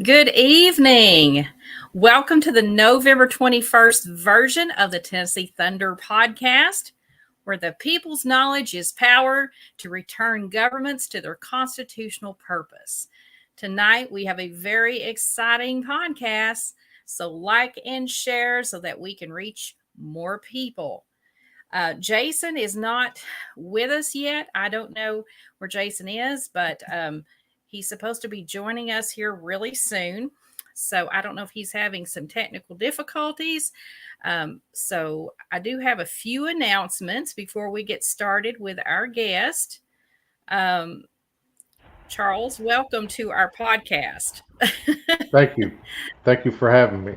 Good evening. Welcome to the November 21st version of the Tennessee Thunder podcast, where the people's knowledge is power to return governments to their constitutional purpose. Tonight, we have a very exciting podcast, so like and share so that we can reach more people. Jason is not with us yet. I don't know where Jason is, but he's supposed to be joining us here really soon. So I don't know if he's having some technical difficulties. So I do have a few announcements before we get started with our guest. Charles, welcome to our podcast. Thank you. Thank you for having me.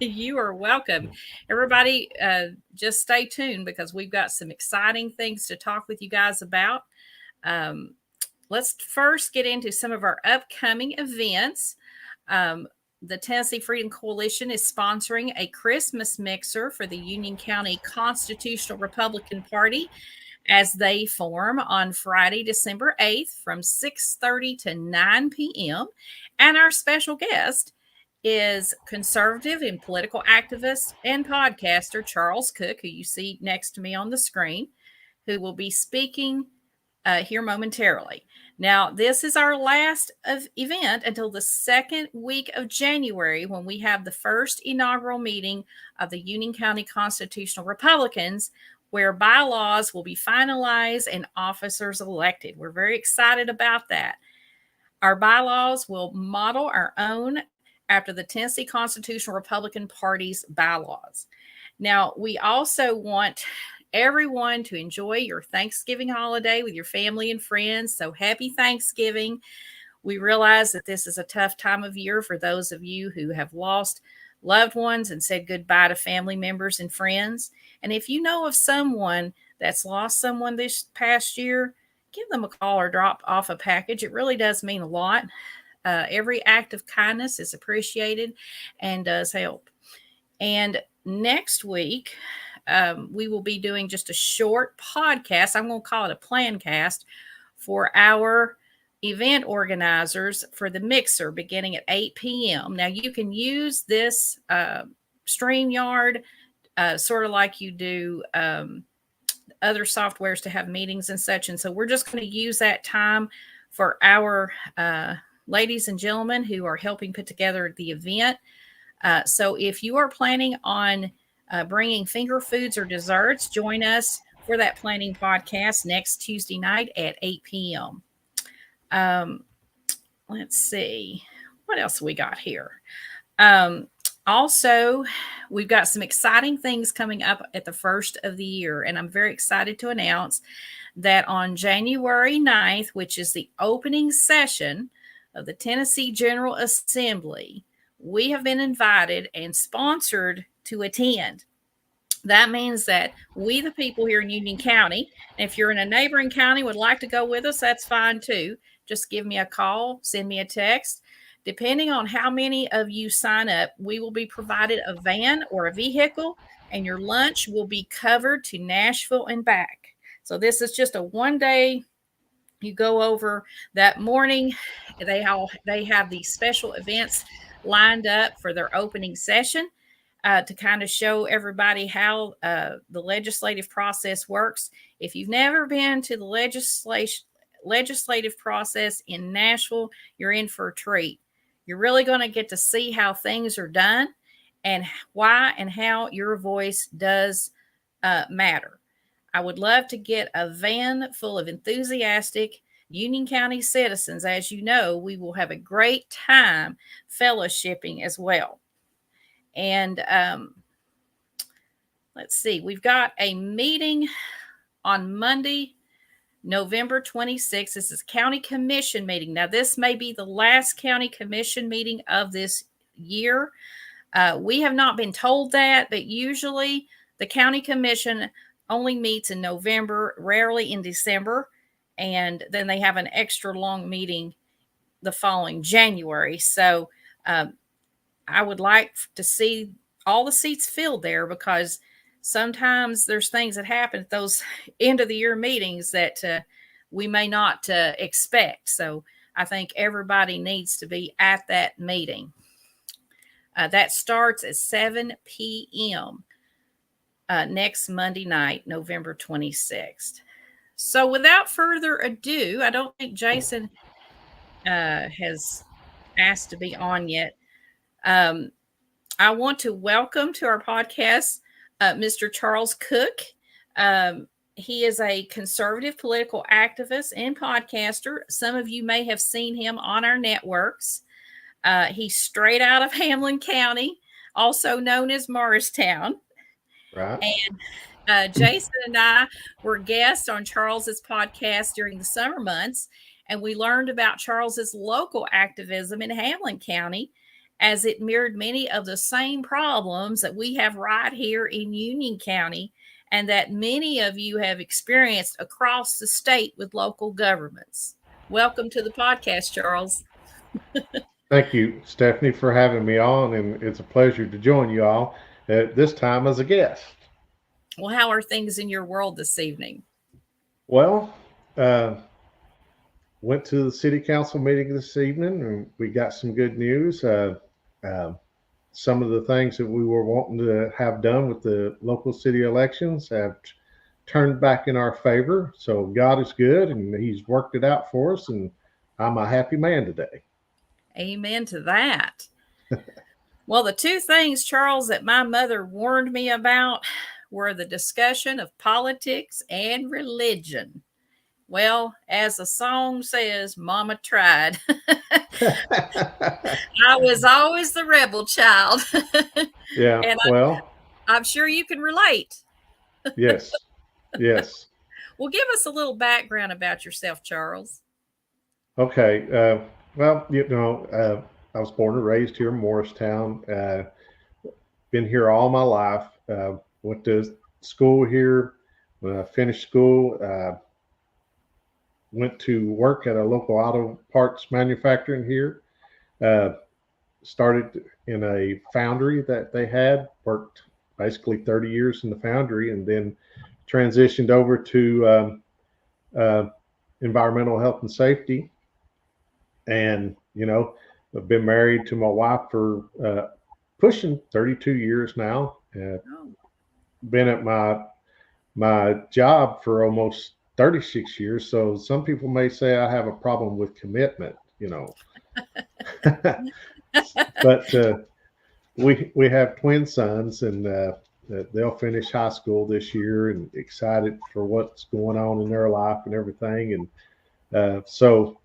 You are welcome. Everybody, just stay tuned because we've got some exciting things to talk with you guys about. Let's first get into some of our upcoming events. The Tennessee Freedom Coalition is sponsoring a Christmas mixer for the Union County Constitutional Republican Party as they form on Friday, December 8th from 6:30 to 9 p.m. And our special guest is conservative and political activist and podcaster Charles Cook, who you see next to me on the screen, who will be speaking here momentarily. Now, this is our last event until the second week of January when we have the first inaugural meeting of the Union County Constitutional Republicans, where bylaws will be finalized and officers elected. We're very excited about that. Our bylaws will model our own after the Tennessee Constitutional Republican Party's bylaws. Now, we also want everyone to enjoy your Thanksgiving holiday with your family and friends. So happy Thanksgiving. We realize that this is a tough time of year for those of you who have lost loved ones and said goodbye to family members and friends. And if you know of someone that's lost someone this past year, give them a call or drop off a package. It really does mean a lot. Every act of kindness is appreciated and does help. And next week, we will be doing just a short podcast. I'm going to call it a plan cast for our event organizers for the mixer beginning at 8 p.m. Now, you can use this StreamYard sort of like you do other softwares to have meetings and such. And so we're just going to use that time for our ladies and gentlemen who are helping put together the event. So if you are planning on bringing finger foods or desserts, join us for that planning podcast next Tuesday night at 8 p.m. Let's see. What else we got here? Also, we've got some exciting things coming up at the first of the year, and I'm very excited to announce that on January 9th, which is the opening session of the Tennessee General Assembly, we have been invited and sponsored to attend. That means that we, the people here in Union County, if you're in a neighboring county would like to go with us, that's fine too. Just give me a call, send me a text. Depending on how many of you sign up, we will be provided a van or a vehicle, and your lunch will be covered to Nashville and back. So this is just a one-day. You go over that morning. They have these special events lined up for their opening session to kind of show everybody how the legislative process works. If you've never been to the legislative process in Nashville, you're in for a treat. You're really going to get to see how things are done and why and how your voice does matter. I would love to get a van full of enthusiastic Union County citizens. As you know, we will have a great time fellowshipping as well. And let's see, we've got a meeting on Monday, November 26th. This is county commission meeting. Now, this may be the last county commission meeting of this year. We have not been told that, but usually the county commission only meets in November, rarely in December, and then they have an extra long meeting the following January. So I would like to see all the seats filled there because sometimes there's things that happen at those end of the year meetings that we may not expect. So I think everybody needs to be at that meeting. That starts at 7 p.m. Next Monday night, November 26th. So without further ado, I don't think Jason has asked to be on yet. I want to welcome to our podcast Mr. Charles Cook. He is a conservative political activist and podcaster. Some of you may have seen him on our networks. He's straight out of Hamlin County, also known as Morristown. Right. And Jason and I were guests on Charles's podcast during the summer months, and we learned about Charles's local activism in Hamlin County, as it mirrored many of the same problems that we have right here in Union County, and that many of you have experienced across the state with local governments. Welcome to the podcast, Charles. Thank you, Stephanie, for having me on, and it's a pleasure to join you all at this time as a guest. Well, how are things in your world this evening? Well, went to the city council meeting this evening, and we got some good news. Some of the things that we were wanting to have done with the local city elections have turned back in our favor. So God is good, and he's worked it out for us, and I'm a happy man today. Amen to that. Well, the two things, Charles, that my mother warned me about were the discussion of politics and religion. Well, as the song says, Mama tried. I was always the rebel child. Yeah, and I'm sure you can relate. Yes, yes. Well, give us a little background about yourself, Charles. Okay. Well, I was born and raised here in Morristown. Been here all my life. Went to school here. When I finished school, went to work at a local auto parts manufacturing here. Started in a foundry that they had, worked basically 30 years in the foundry, and then transitioned over to environmental health and safety. And, I've been married to my wife for pushing 32 years now. Been at my job for almost 36 years. So some people may say I have a problem with commitment, But we have twin sons, and they'll finish high school this year, and excited for what's going on in their life and everything. And so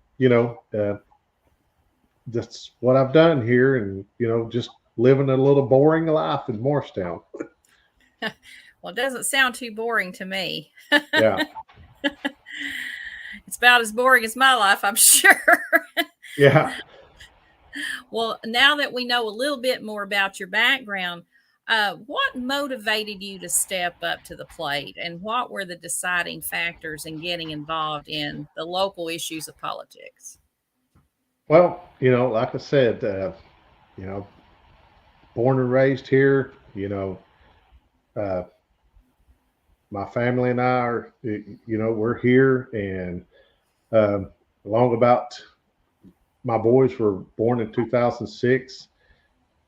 that's what I've done here, and just living a little boring life in Morristown. Well, it doesn't sound too boring to me. Yeah. It's about as boring as my life, I'm sure. Yeah. Well, now that we know a little bit more about your background, what motivated you to step up to the plate, and what were the deciding factors in getting involved in the local issues of politics? Well, like I said, born and raised here, my family and I are, we're here, and along about, my boys were born in 2006.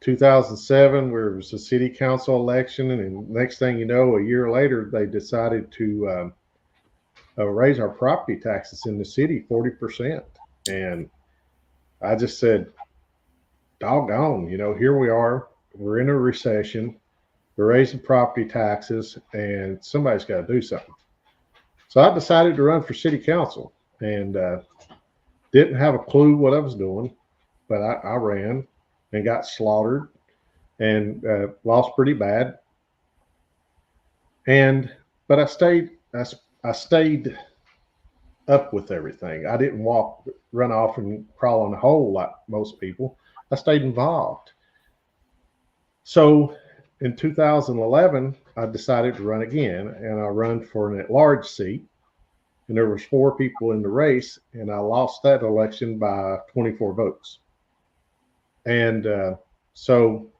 2007, there was a city council election, and next thing you know, a year later, they decided to raise our property taxes in the city 40%. And I just said, doggone, here we are, we're in a recession, we're raising property taxes, and somebody's got to do something. So I decided to run for city council, and didn't have a clue what I was doing, but I ran and got slaughtered and lost pretty bad. But I stayed up with everything. I didn't run off and crawl in a hole like most people. I stayed involved. So in 2011, I decided to run again, and I run for an at-large seat. And there was 4 people in the race, and I lost that election by 24 votes. And so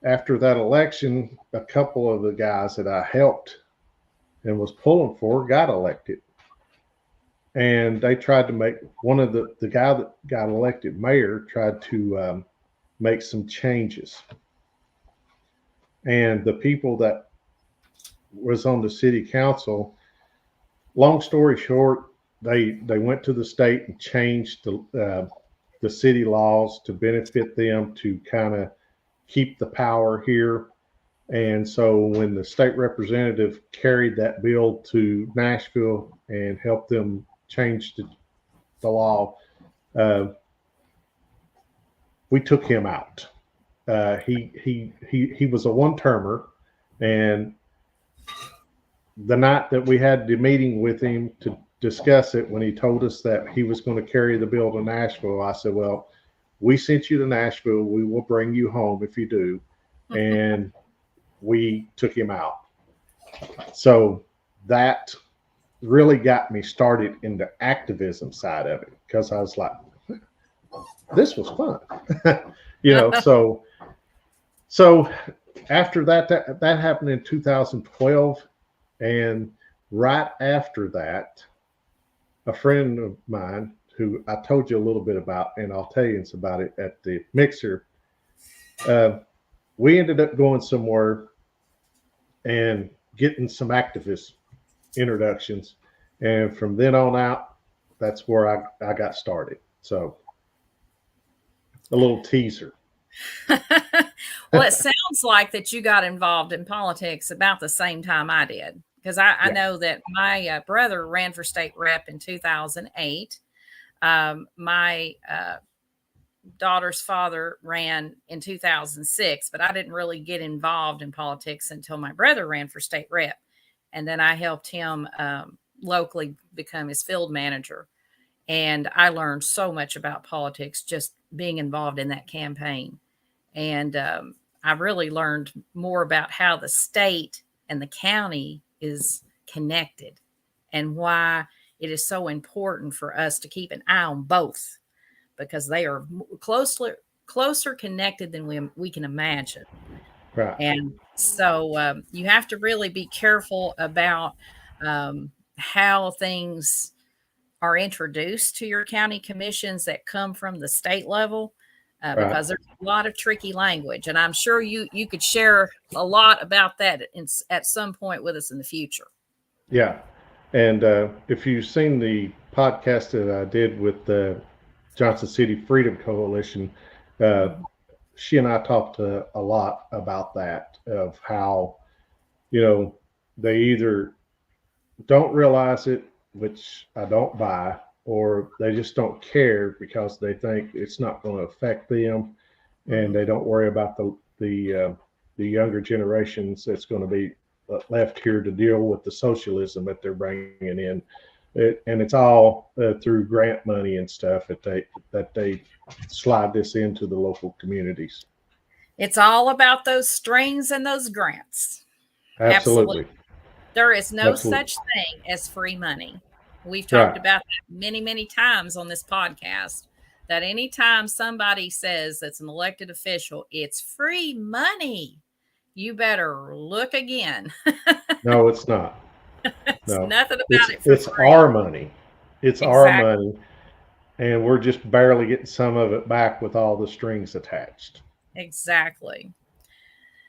after that election, a couple of the guys that I helped and was pulling for got elected. and they tried to make one of the guy that got elected mayor tried to make some changes, and the people that was on the city council, long story short, they went to the state and changed the city laws to benefit them to kind of keep the power here. And so when the state representative carried that bill to Nashville and helped them change the law, uh, we took him out. He was a one-termer, and the night that we had the meeting with him to discuss it, when he told us that he was going to carry the bill to Nashville, I said, well, we sent you to Nashville. We will bring you home if you do. And we took him out. So that really got me started in the activism side of it, because I was like, this was fun. So after that happened in 2012. And right after that, a friend of mine who I told you a little bit about, and I'll tell you about it at the mixer, we ended up going somewhere and getting some activist introductions. And from then on out, that's where I got started. So a little teaser. Well, it sounds like that you got involved in politics about the same time I did, because I know that my brother ran for state rep in 2008. My daughter's father ran in 2006, but I didn't really get involved in politics until my brother ran for state rep. And then I helped him locally become his field manager. And I learned so much about politics just being involved in that campaign. And I really learned more about how the state and the county is connected and why it is so important for us to keep an eye on both, because they are closer connected than we can imagine. Right. And so you have to really be careful about how things are introduced to your county commissions that come from the state level. Because there's a lot of tricky language, and I'm sure you could share a lot about that at some point with us in the future. Yeah, and if you've seen the podcast that I did with the Johnson City Freedom Coalition, she and I talked a lot about that, of how, they either don't realize it, which I don't buy, or they just don't care because they think it's not going to affect them, and they don't worry about the younger generations that's going to be left here to deal with the socialism that they're bringing in. And it's all through grant money and stuff that they slide this into the local communities. It's all about those strings and those grants. Absolutely. There is no such thing as free money. We've talked about that many, many times on this podcast, that anytime somebody says that's an elected official, it's free money, you better look again. No, it's not. It's nothing about it. It's our money. It's our money. And we're just barely getting some of it back with all the strings attached. Exactly.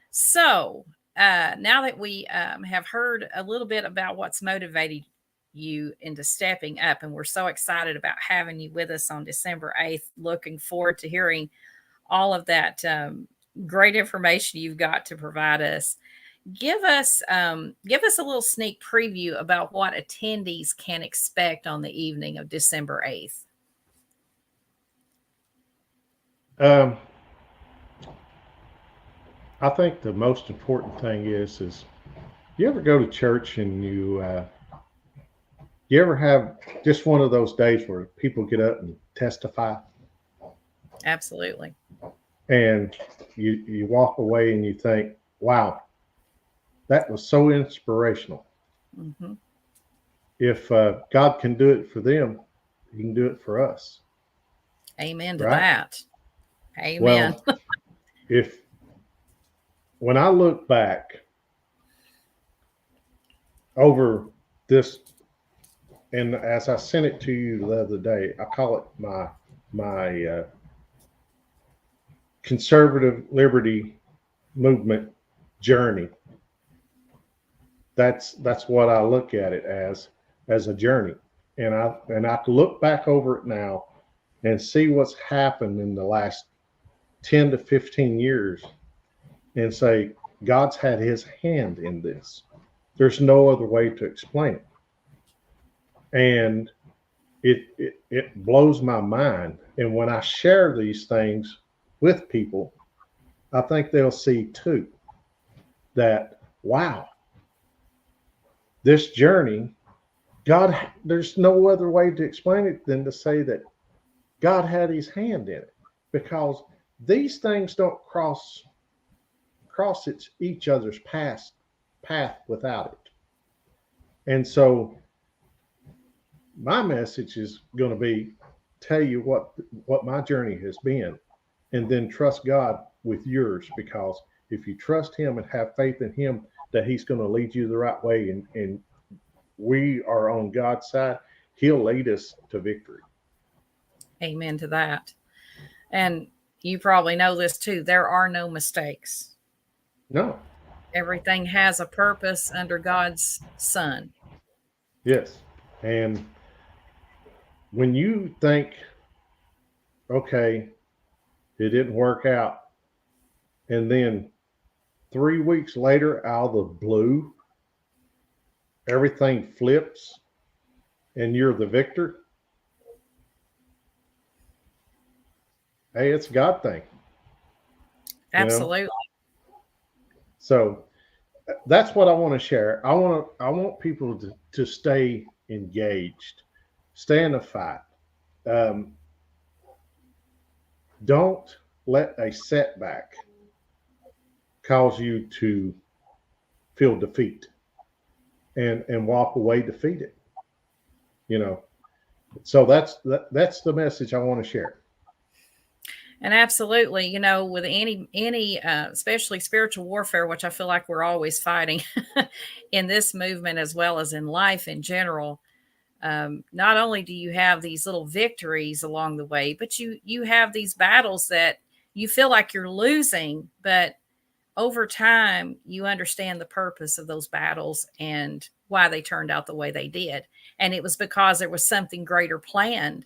So now that we have heard a little bit about what's motivated you into stepping up, and we're so excited about having you with us on December 8th, looking forward to hearing all of that great information you've got to provide us. Give us a little sneak preview about what attendees can expect on the evening of December 8th. I think the most important thing is you ever go to church and you ever have just one of those days where people get up and testify? Absolutely. And you walk away and you think, wow, that was so inspirational. Mm-hmm. If God can do it for them, he can do it for us. Amen to that. Amen. Well, when I look back over this and as I sent it to you the other day, I call it my conservative liberty movement journey. That's what I look at it as a journey, and I look back over it now and see what's happened in the last 10 to 15 years and say God's had His hand in this. There's no other way to explain it, and it blows my mind. And when I share these things with people, I think they'll see too that, wow, this journey, God, there's no other way to explain it than to say that God had His hand in it, because these things don't cross each other's path without it. And so my message is going to be tell you what my journey has been, and then trust God with yours, because if you trust Him and have faith in Him that He's going to lead you the right way, and we are on God's side, He'll lead us to victory. Amen to that. And you probably know this too. There are no mistakes. No. Everything has a purpose under God's Son. Yes. And when you think, okay, it didn't work out, and then 3 weeks later, out of the blue, everything flips and you're the victor, hey, it's a God thing. Absolutely. You know? So that's what I want to share. I want people to stay engaged, stay in the fight. Don't let a setback cause you to feel defeat and walk away defeated. So that's the message I want to share. And absolutely, with any especially spiritual warfare, which I feel like we're always fighting in this movement as well as in life in general. Not only do you have these little victories along the way, but you have these battles that you feel like you're losing, but over time you understand the purpose of those battles and why they turned out the way they did. And it was because there was something greater planned,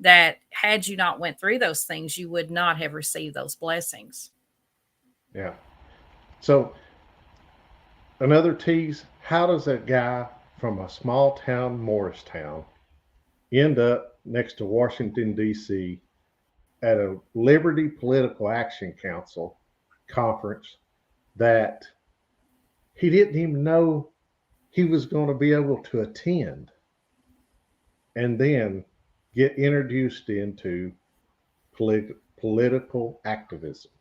that had you not went through those things, you would not have received those blessings. Yeah. So another tease, how does a guy from a small town, Morristown, end up next to Washington, D.C. at a Liberty Political Action Council conference that he didn't even know he was going to be able to attend, and then get introduced into political activism?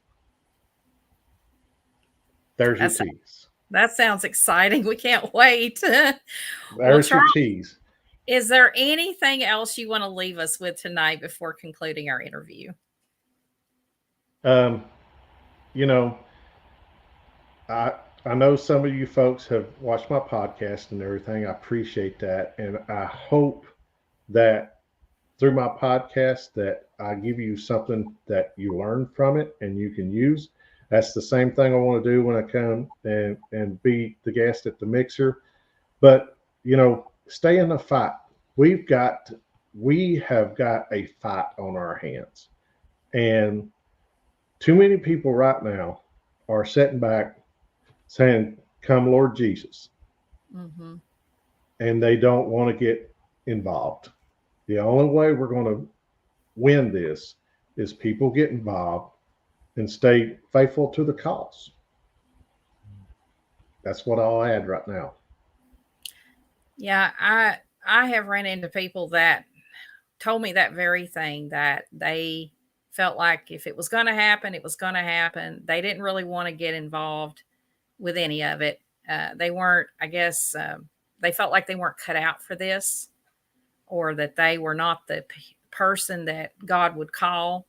There's your tease. That sounds exciting. We can't wait. There's your tease. Is there anything else you want to leave us with tonight before concluding our interview? I know some of you folks have watched my podcast and everything. I appreciate that. And I hope that through my podcast that I give you something that you learn from it and you can use. That's the same thing I want to do when I come and be the guest at the mixer. But, stay in the fight. We have got a fight on our hands. And too many people right now are sitting back saying, "Come, Lord Jesus." Mm-hmm. And they don't want to get involved. The only way we're going to win this is people get involved and stay faithful to the cause. That's what I'll add right now. Yeah, I have run into people that told me that very thing, that they felt like if it was going to happen, it was going to happen. They didn't really want to get involved with any of it. They weren't, I guess, they felt like they weren't cut out for this, or that they were not the person that God would call.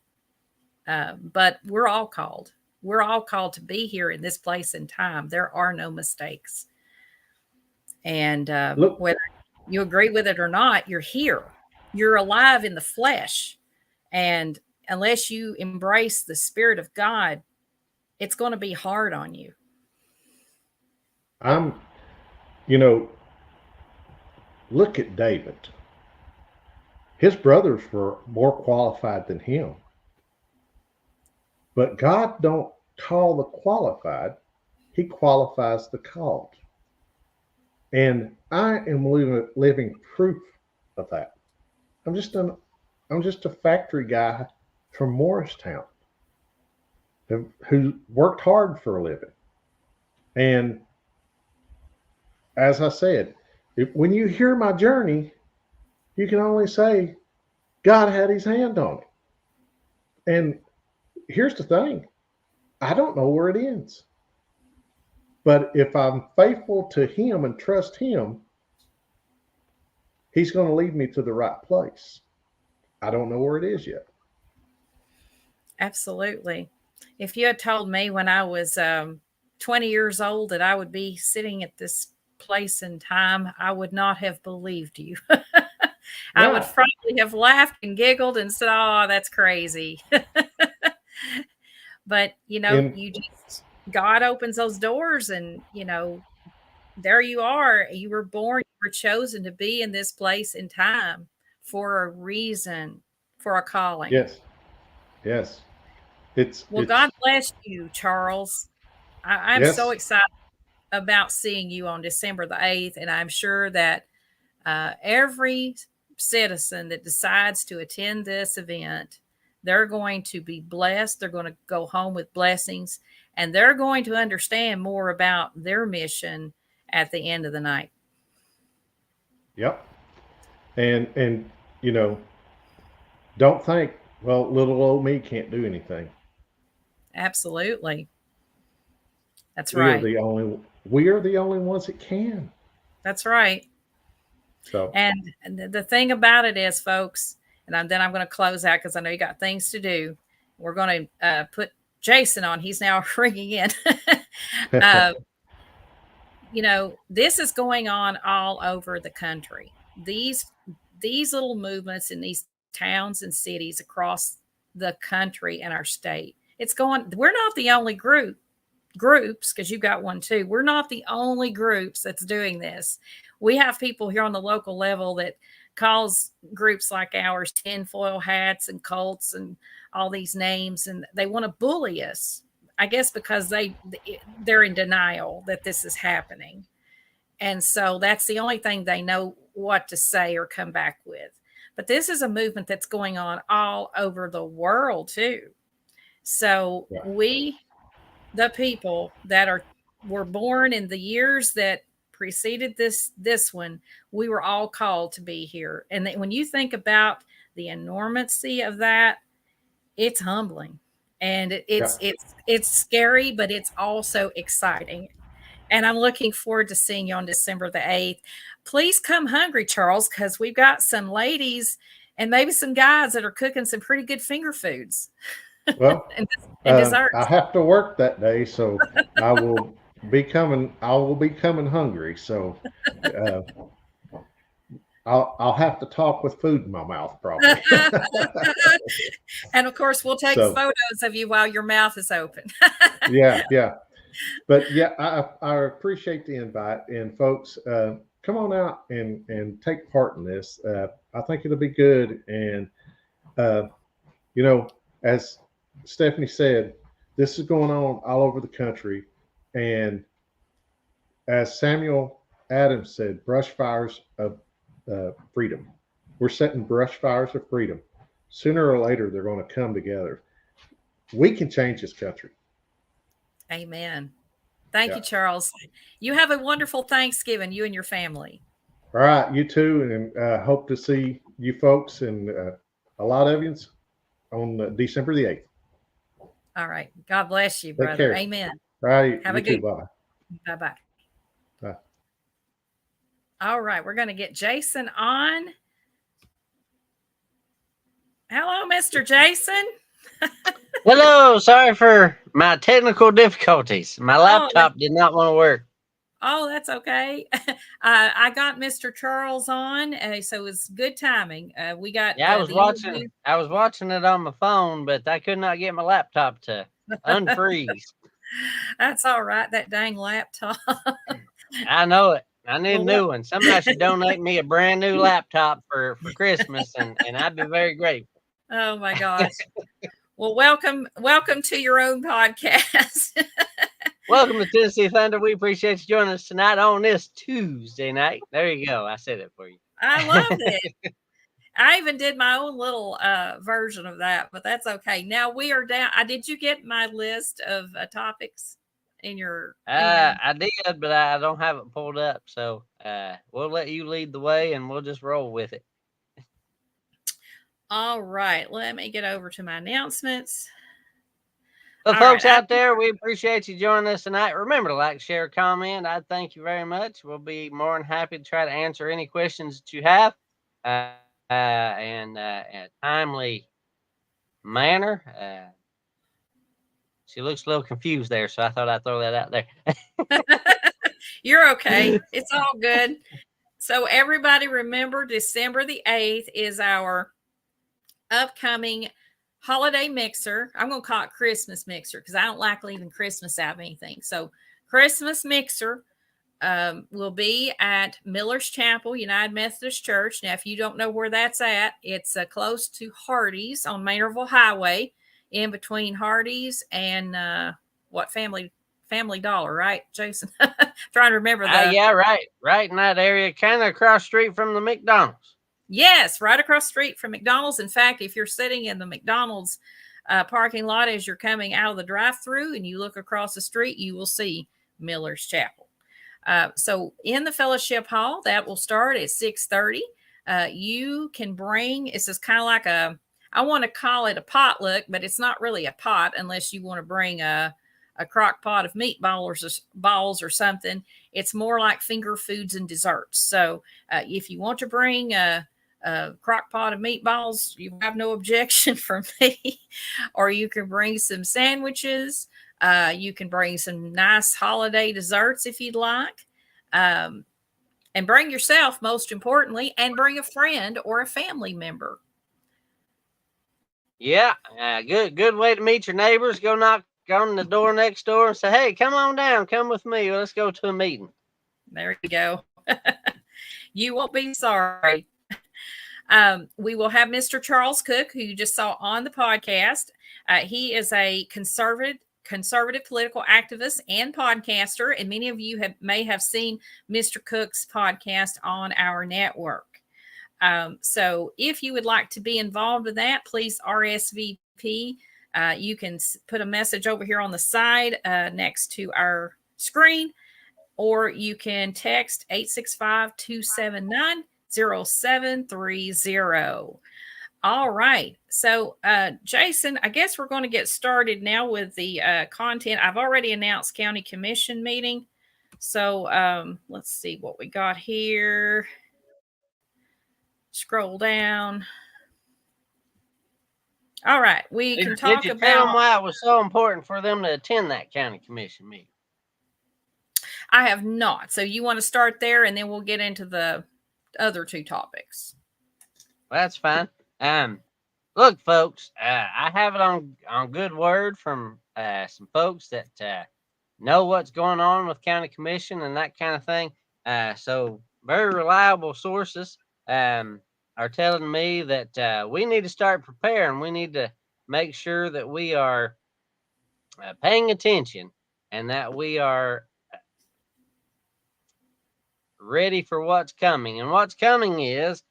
But we're all called. We're all called to be here in this place and time. There are no mistakes. And Look, You agree with it or not, you're here. You're alive in the flesh. And unless you embrace the Spirit of God, it's going to be hard on you. I'm, you know, look at David. His brothers were more qualified than him. But God don't call the qualified, he qualifies the called. And I am living proof of that. I'm just a factory guy from Morristown who worked hard for a living. And as I said, when you hear my journey, you can only say God had his hand on it. And here's the thing, I don't know where it ends. But if I'm faithful to him and trust him, he's going to lead me to the right place. I don't know where it is yet. Absolutely. If you had told me when I was 20 years old that I would be sitting at this place in time, I would not have believed you. I would probably have laughed and giggled and said, "Oh, that's crazy." But, God opens those doors and, there you are. You were born, you were chosen to be in this place in time for a reason, for a calling. Yes. Yes. God bless you, Charles. I'm so excited about seeing you on December the 8th. And I'm sure that every citizen that decides to attend this event, they're going to be blessed. They're going to go home with blessings, and they're going to understand more about their mission at the end of the night. Yep. And don't think, well, little old me can't do anything. Absolutely. That's right. We are the only ones that can. That's right. So, and the thing about it is, folks, and then I'm going to close out because I know you got things to do. We're going to put Jason on. He's now ringing in. This is going on all over the country. These little movements in these towns and cities across the country and our state. We're not the only groups, because you got one too. We're not the only groups that's doing this. We have people here on the local level that calls groups like ours tinfoil hats and cults and all these names, and they want to bully us, I guess, because they're in denial that this is happening. And so that's the only thing they know what to say or come back with. But this is a movement that's going on all over the world too. So we, the people that were born in the years that preceded this one, we were all called to be here. And when you think about the enormity of that, it's humbling, and it's scary, but it's also exciting. And I'm looking forward to seeing you on December the 8th. Please come hungry, Charles, because we've got some ladies and maybe some guys that are cooking some pretty good finger foods. Well, and desserts. I have to work that day, so I will be coming hungry. So I'll have to talk with food in my mouth, probably. And of course, we'll take photos of you while your mouth is open. Yeah. But I appreciate the invite, and folks, come on out and take part in this. I think it'll be good. And as Stephanie said, this is going on all over the country. And as Samuel Adams said, brush fires of freedom. We're setting brush fires of freedom. Sooner or later, they're going to come together. We can change this country. Amen. Thank you, Charles. You have a wonderful Thanksgiving, you and your family. All right, you too, and hope to see you folks and a lot of you on December the 8th. All right. God bless you, brother. Amen. All right. Have a good one. Bye-bye. Bye. All right. We're going to get Jason on. Hello, Mr. Jason. Hello. Sorry for my technical difficulties. My laptop did not want to work. Oh, that's okay. I got Mr. Charles on, so it's good timing. We got Yeah, the interview. I was watching it on my phone, but I could not get my laptop to unfreeze. That's all right. That dang laptop. I know it. I need a Well, new one. Somebody should donate me a brand new laptop for Christmas, and I'd be very grateful. oh my gosh. Well, welcome to your own podcast. Welcome to Tennessee Thunder. We appreciate you joining us tonight on this Tuesday night. There you go. I said it for you. I love it. I even did my own little version of that, but that's okay. Now we are down. Did you get my list of topics in your email? I did, but I don't have it pulled up. So we'll let you lead the way, and we'll just roll with it. All right. Let me get over to my announcements. Well, folks out there, we appreciate you joining us tonight. Remember to like, share, comment. I thank you very much. We'll be more than happy to try to answer any questions that you have in a timely manner. She looks a little confused there, so I thought I'd throw that out there. You're okay. It's all good. So everybody remember December the 8th is our upcoming holiday mixer. I'm going to call it Christmas mixer because I don't like leaving Christmas out of anything. So Christmas mixer will be at Miller's Chapel, United Methodist Church. Now, if you don't know where that's at, it's close to Hardee's on Maynardville Highway, in between Hardee's and Family Dollar, right, Jason? Trying to remember that. Yeah, right in that area, kind of across the street from the McDonald's. Yes, right across the street from McDonald's. In fact, if you're sitting in the McDonald's parking lot as you're coming out of the drive-thru and you look across the street, you will see Miller's Chapel. So in the fellowship hall, that will start at 6:30. You can bring, it's just kind of like I want to call it a potluck, but it's not really a pot unless you want to bring a crock pot of balls or something. It's more like finger foods and desserts. So if you want to bring a crock pot of meatballs, you have no objection from me. Or you can bring some sandwiches. You can bring some nice holiday desserts if you'd like. And bring yourself, most importantly, and bring a friend or a family member. Yeah, good way to meet your neighbors. Go knock on the door next door and say, hey, come on down. Come with me. Let's go to a meeting. There you go. You won't be sorry. We will have Mr. Charles Cook, who you just saw on the podcast. He is a conservative political activist and podcaster, and many of you may have seen Mr. Cook's podcast on our network. So if you would like to be involved with that, please RSVP. You can put a message over here on the side next to our screen, or you can text 865-279-0730. All right. So, Jason, I guess we're going to get started now with the content. I've already announced County Commission meeting. So let's see what we got here. Scroll down. All right. We can talk Did you about tell them why it was so important for them to attend that County Commission meeting? I have not. So you want to start there and then we'll get into the other two topics. Well, that's fine. Look, folks, I have it on good word from some folks that know what's going on with County Commission and that kind of thing. So very reliable sources are telling me that we need to start preparing. We need to make sure that we are paying attention and that we are ready for what's coming. And what's coming is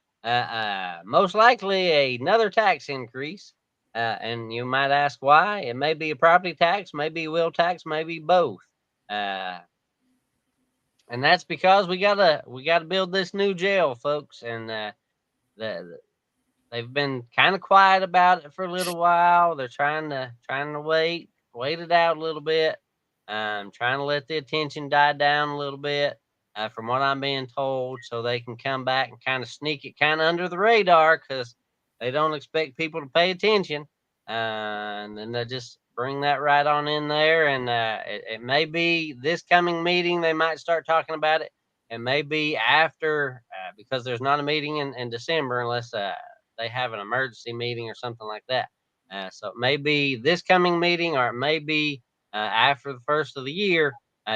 most likely another tax increase. And you might ask why. It may be a property tax, maybe a wheel tax, maybe both. And that's because we gotta build this new jail, folks. And they've been kind of quiet about it for a little while. They're trying to wait it out a little bit. Trying to let the attention die down a little bit. From what I'm being told, so they can come back and kind of sneak it kind of under the radar because they don't expect people to pay attention. And then they just bring that right on in there. And it may be this coming meeting they might start talking about it. It may be after, because there's not a meeting in December unless they have an emergency meeting or something like that. So it may be this coming meeting, or it may be after the first of the year,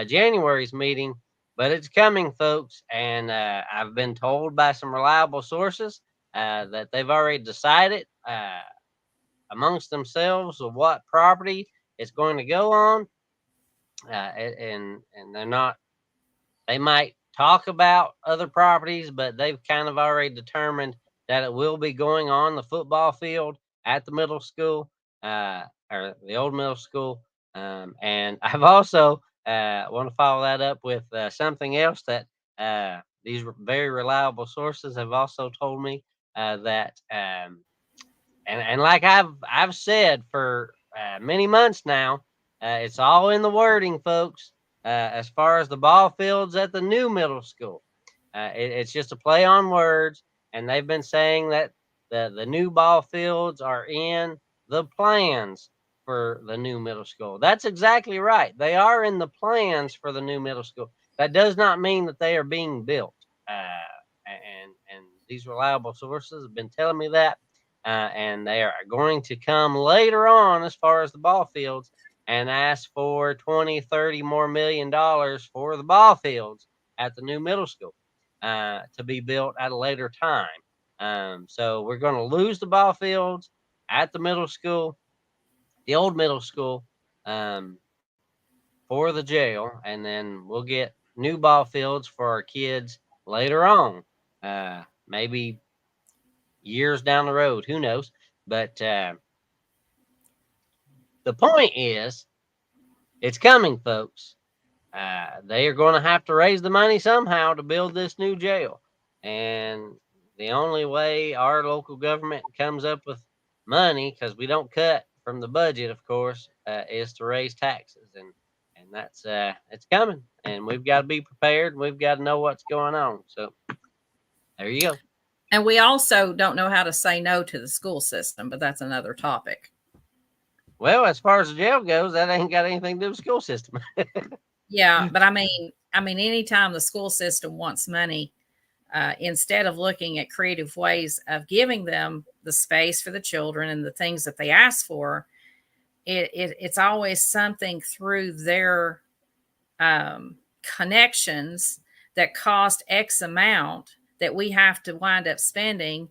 January's meeting. But it's coming, folks. And I've been told by some reliable sources that they've already decided amongst themselves of what property it's going to go on. And they're not, they might talk about other properties, but they've kind of already determined that it will be going on the football field at the middle school, or the old middle school. And I've also want to follow that up with something else that these very reliable sources have also told me that, and like I've said for many months now, it's all in the wording, folks. As far as the ball fields at the new middle school, it's just a play on words, and they've been saying that the new ball fields are in the plans for the new middle school. That's exactly right. They are in the plans for the new middle school. That does not mean that they are being built. And these reliable sources have been telling me that, and they are going to come later on as far as the ball fields and ask for 20, 30 more $million for the ball fields at the new middle school to be built at a later time. So we're going to lose the ball fields at the middle school, the old middle school, for the jail, and then we'll get new ball fields for our kids later on, maybe years down the road, who knows. But the point is, it's coming, folks. They are going to have to raise the money somehow to build this new jail. And the only way our local government comes up with money, because we don't cut from the budget, of course, is to raise taxes. And that's it's coming. And we've got to be prepared. We've got to know what's going on. So there you go. And we also don't know how to say no to the school system, but that's another topic. Well, as far as the jail goes, that ain't got anything to do with the school system. Yeah, but I mean, anytime the school system wants money, instead of looking at creative ways of giving them the space for the children and the things that they ask for, it's always something through their connections that cost X amount that we have to wind up spending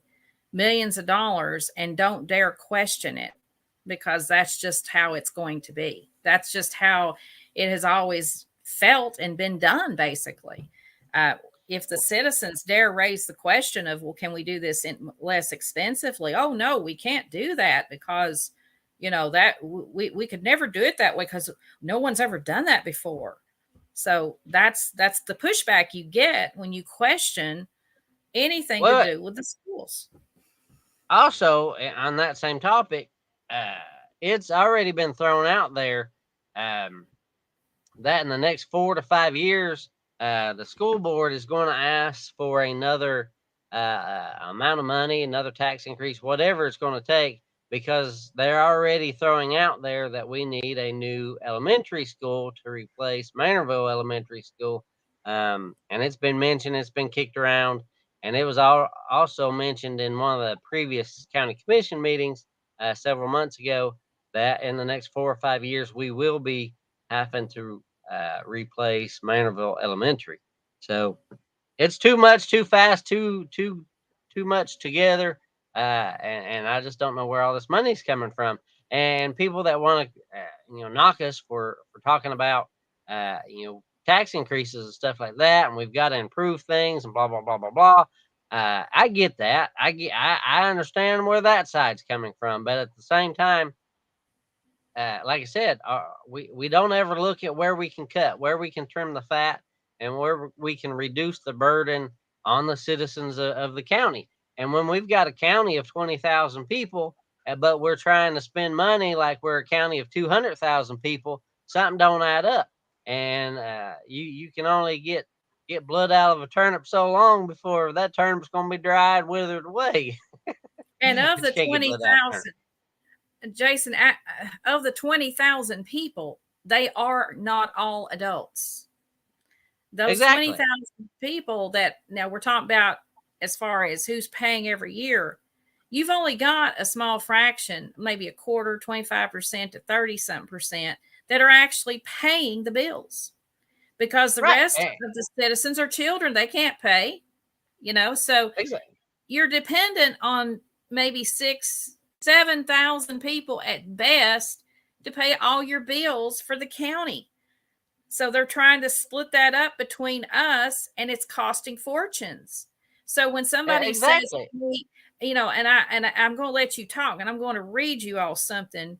millions of dollars and don't dare question it, because that's just how it's going to be. That's just how it has always felt and been done, basically. If the citizens dare raise the question of, well, can we do this less expensively? Oh, no, we can't do that because, that we could never do it that way because no one's ever done that before. So that's the pushback you get when you question anything to do with the schools. Also, on that same topic, it's already been thrown out there that in the next 4 to 5 years, the school board is going to ask for another amount of money, another tax increase, whatever it's going to take, because they're already throwing out there that we need a new elementary school to replace Manorville Elementary School. And it's been mentioned, it's been kicked around, and it was also mentioned in one of the previous county commission meetings several months ago that in the next 4 or 5 years, we will be having to replace Manorville Elementary. So it's too much, too fast, too much together. And I just don't know where all this money's coming from. And people that want to, knock us for talking about, tax increases and stuff like that, and we've got to improve things and blah blah blah blah blah. I get that. I understand where that side's coming from, but at the same time, like I said, we don't ever look at where we can cut, where we can trim the fat, and where we can reduce the burden on the citizens of the county. And when we've got a county of 20,000 people, but we're trying to spend money like we're a county of 200,000 people, something don't add up. And you can only get blood out of a turnip so long before that turnip's going to be dried, withered away. And of the 20,000, Jason, of the 20,000 people, they are not all adults. Those Exactly. 20,000 people that now we're talking about as far as who's paying every year, you've only got a small fraction, maybe a quarter, 25% to 30 something percent, that are actually paying the bills, because the Right. rest of the citizens are children. They can't pay, so Exactly. you're dependent on maybe 7,000 people at best to pay all your bills for the county. So they're trying to split that up between us, and it's costing fortunes. So when somebody says Exactly. to me, I'm going to let you talk, and I'm going to read you all something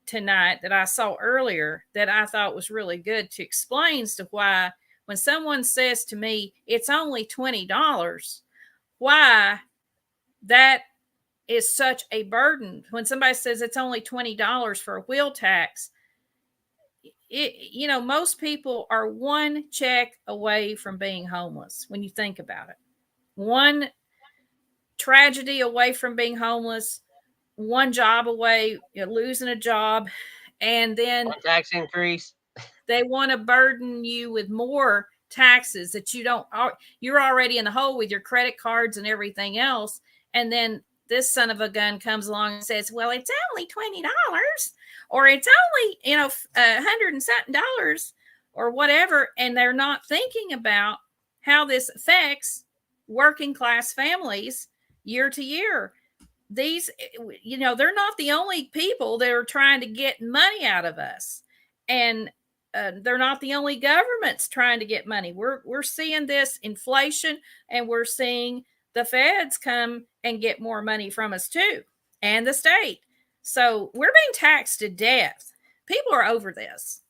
tonight that I saw earlier that I thought was really good to explain as to why when someone says to me, it's only $20, why that is such a burden. When somebody says it's only $20 for a wheel tax, most people are one check away from being homeless. When you think about it, one tragedy away from being homeless, one job away, losing a job, and then One tax increase. they want to burden you with more taxes that you're already in the hole with your credit cards and everything else. And then this son of a gun comes along and says, well, it's only $20, or it's only, $100 and something or whatever. And they're not thinking about how this affects working class families year to year. These, they're not the only people that are trying to get money out of us. And they're not the only governments trying to get money. We're seeing this inflation, and we're seeing the feds come and get more money from us too, and the state. So we're being taxed to death. People are over this.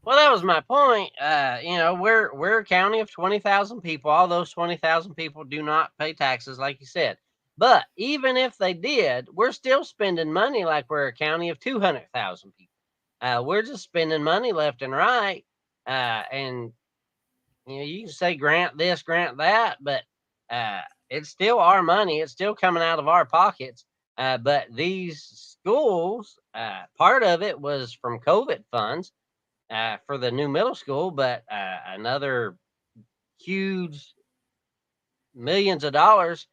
Well, that was my point. We're a county of 20,000 people. All those 20,000 people do not pay taxes, like you said. But even if they did, we're still spending money like we're a county of 200,000 people. We're just spending money left and right. And you can say grant this, grant that, but it's still our money. It's still coming out of our pockets. But these schools, part of it was from COVID funds for the new middle school, but another huge millions of dollars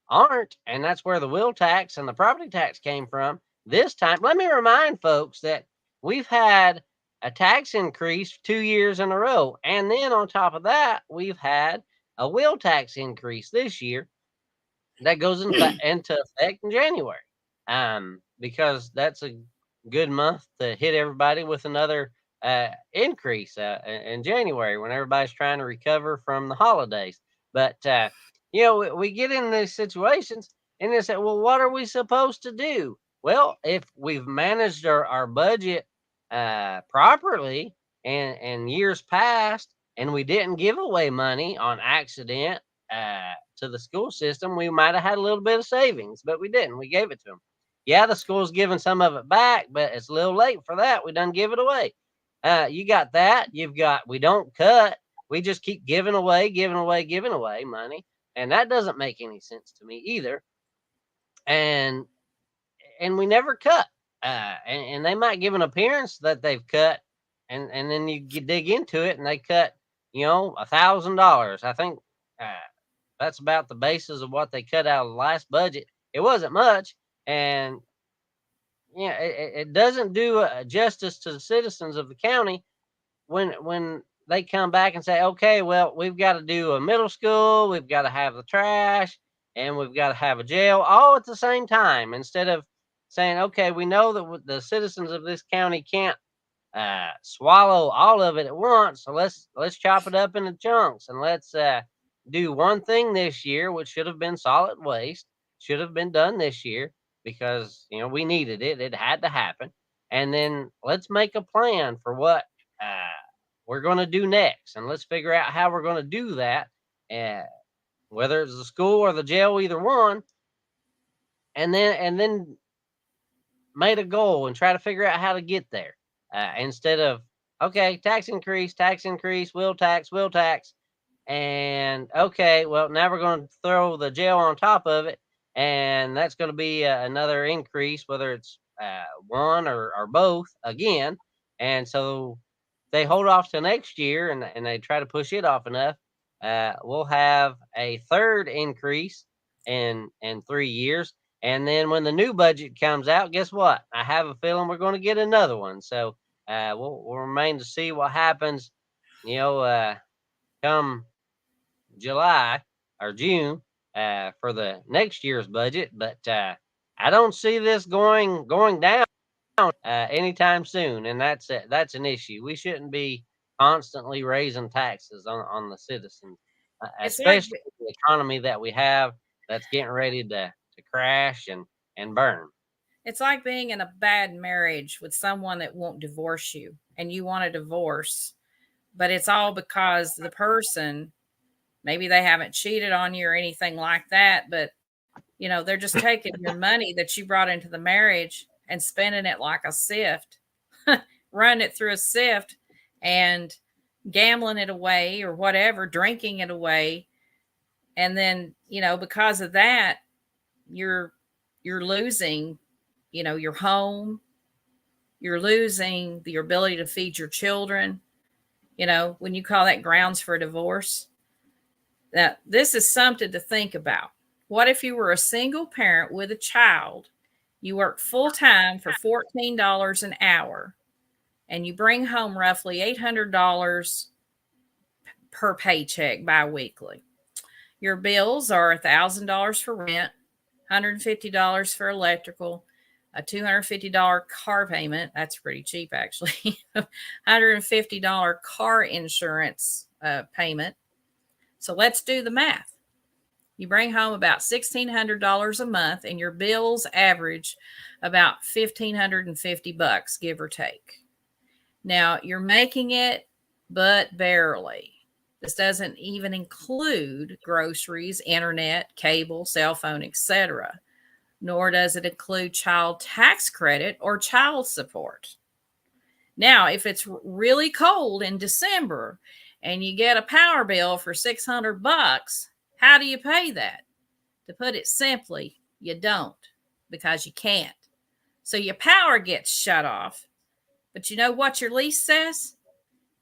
aren't. And that's where the wheel tax and the property tax came from. This time, let me remind folks that we've had a tax increase 2 years in a row. And then on top of that, we've had a wheel tax increase this year that goes into effect in January. Because that's a good month to hit everybody with another increase in January when everybody's trying to recover from the holidays. But, we get in these situations and they say, well, what are we supposed to do? Well, if we've managed our budget properly and years past, and we didn't give away money on accident to the school system, we might have had a little bit of savings, but we didn't. We gave it to them. Yeah, the school's giving some of it back, but it's a little late for that. We done give it away. You got that. You've got, we don't cut. We just keep giving away money. And that doesn't make any sense to me either. And we never cut. And they might give an appearance that they've cut. And then you dig into it and they cut, $1,000. I think that's about the basis of what they cut out of the last budget. It wasn't much. And it doesn't do justice to the citizens of the county when they come back and say, okay, well, we've got to do a middle school, we've got to have the trash, and we've got to have a jail all at the same time, instead of saying, okay, we know that the citizens of this county can't swallow all of it at once, so let's chop it up into chunks, and let's do one thing this year, which should have been solid waste, should have been done this year because we needed it. It had to happen. And then let's make a plan for what we're going to do next, and let's figure out how we're going to do that, whether it's the school or the jail, either one, and then made a goal and try to figure out how to get there, instead of, okay, tax increase, wheel tax, and okay, well, now we're going to throw the jail on top of it, and that's going to be another increase, whether it's one or both again. And so they hold off to next year, and they try to push it off enough. We'll have a third increase in 3 years. And then when the new budget comes out, guess what? I have a feeling we're going to get another one. So we'll remain to see what happens, come July or June for the next year's budget. But I don't see this going down anytime soon, and that's an issue. We shouldn't be constantly raising taxes on the citizens, especially the economy that we have that's getting ready to crash and burn. It's like being in a bad marriage with someone that won't divorce you, and you want a divorce, but it's all because the person, maybe they haven't cheated on you or anything like that, but they're just taking your money that you brought into the marriage and spending it like a sift, running it through a sift and gambling it away or whatever, drinking it away. And then, because of that, you're losing, your home, you're losing your ability to feed your children, when you call that grounds for a divorce. Now, this is something to think about. What if you were a single parent with a child, you work full time for $14 an hour, and you bring home roughly $800 per paycheck biweekly? Your bills are $1,000 for rent, $150 for electrical, a $250 car payment. That's pretty cheap, actually. $150 car insurance payment. So let's do the math. You bring home about $1,600 a month, and your bills average about $1,550, give or take. Now, you're making it, but barely. This doesn't even include groceries, internet, cable, cell phone, etc. Nor does it include child tax credit or child support. Now, if it's really cold in December and you get a power bill for $600, how do you pay that? To put it simply, you don't, because you can't. So your power gets shut off. But you know what your lease says?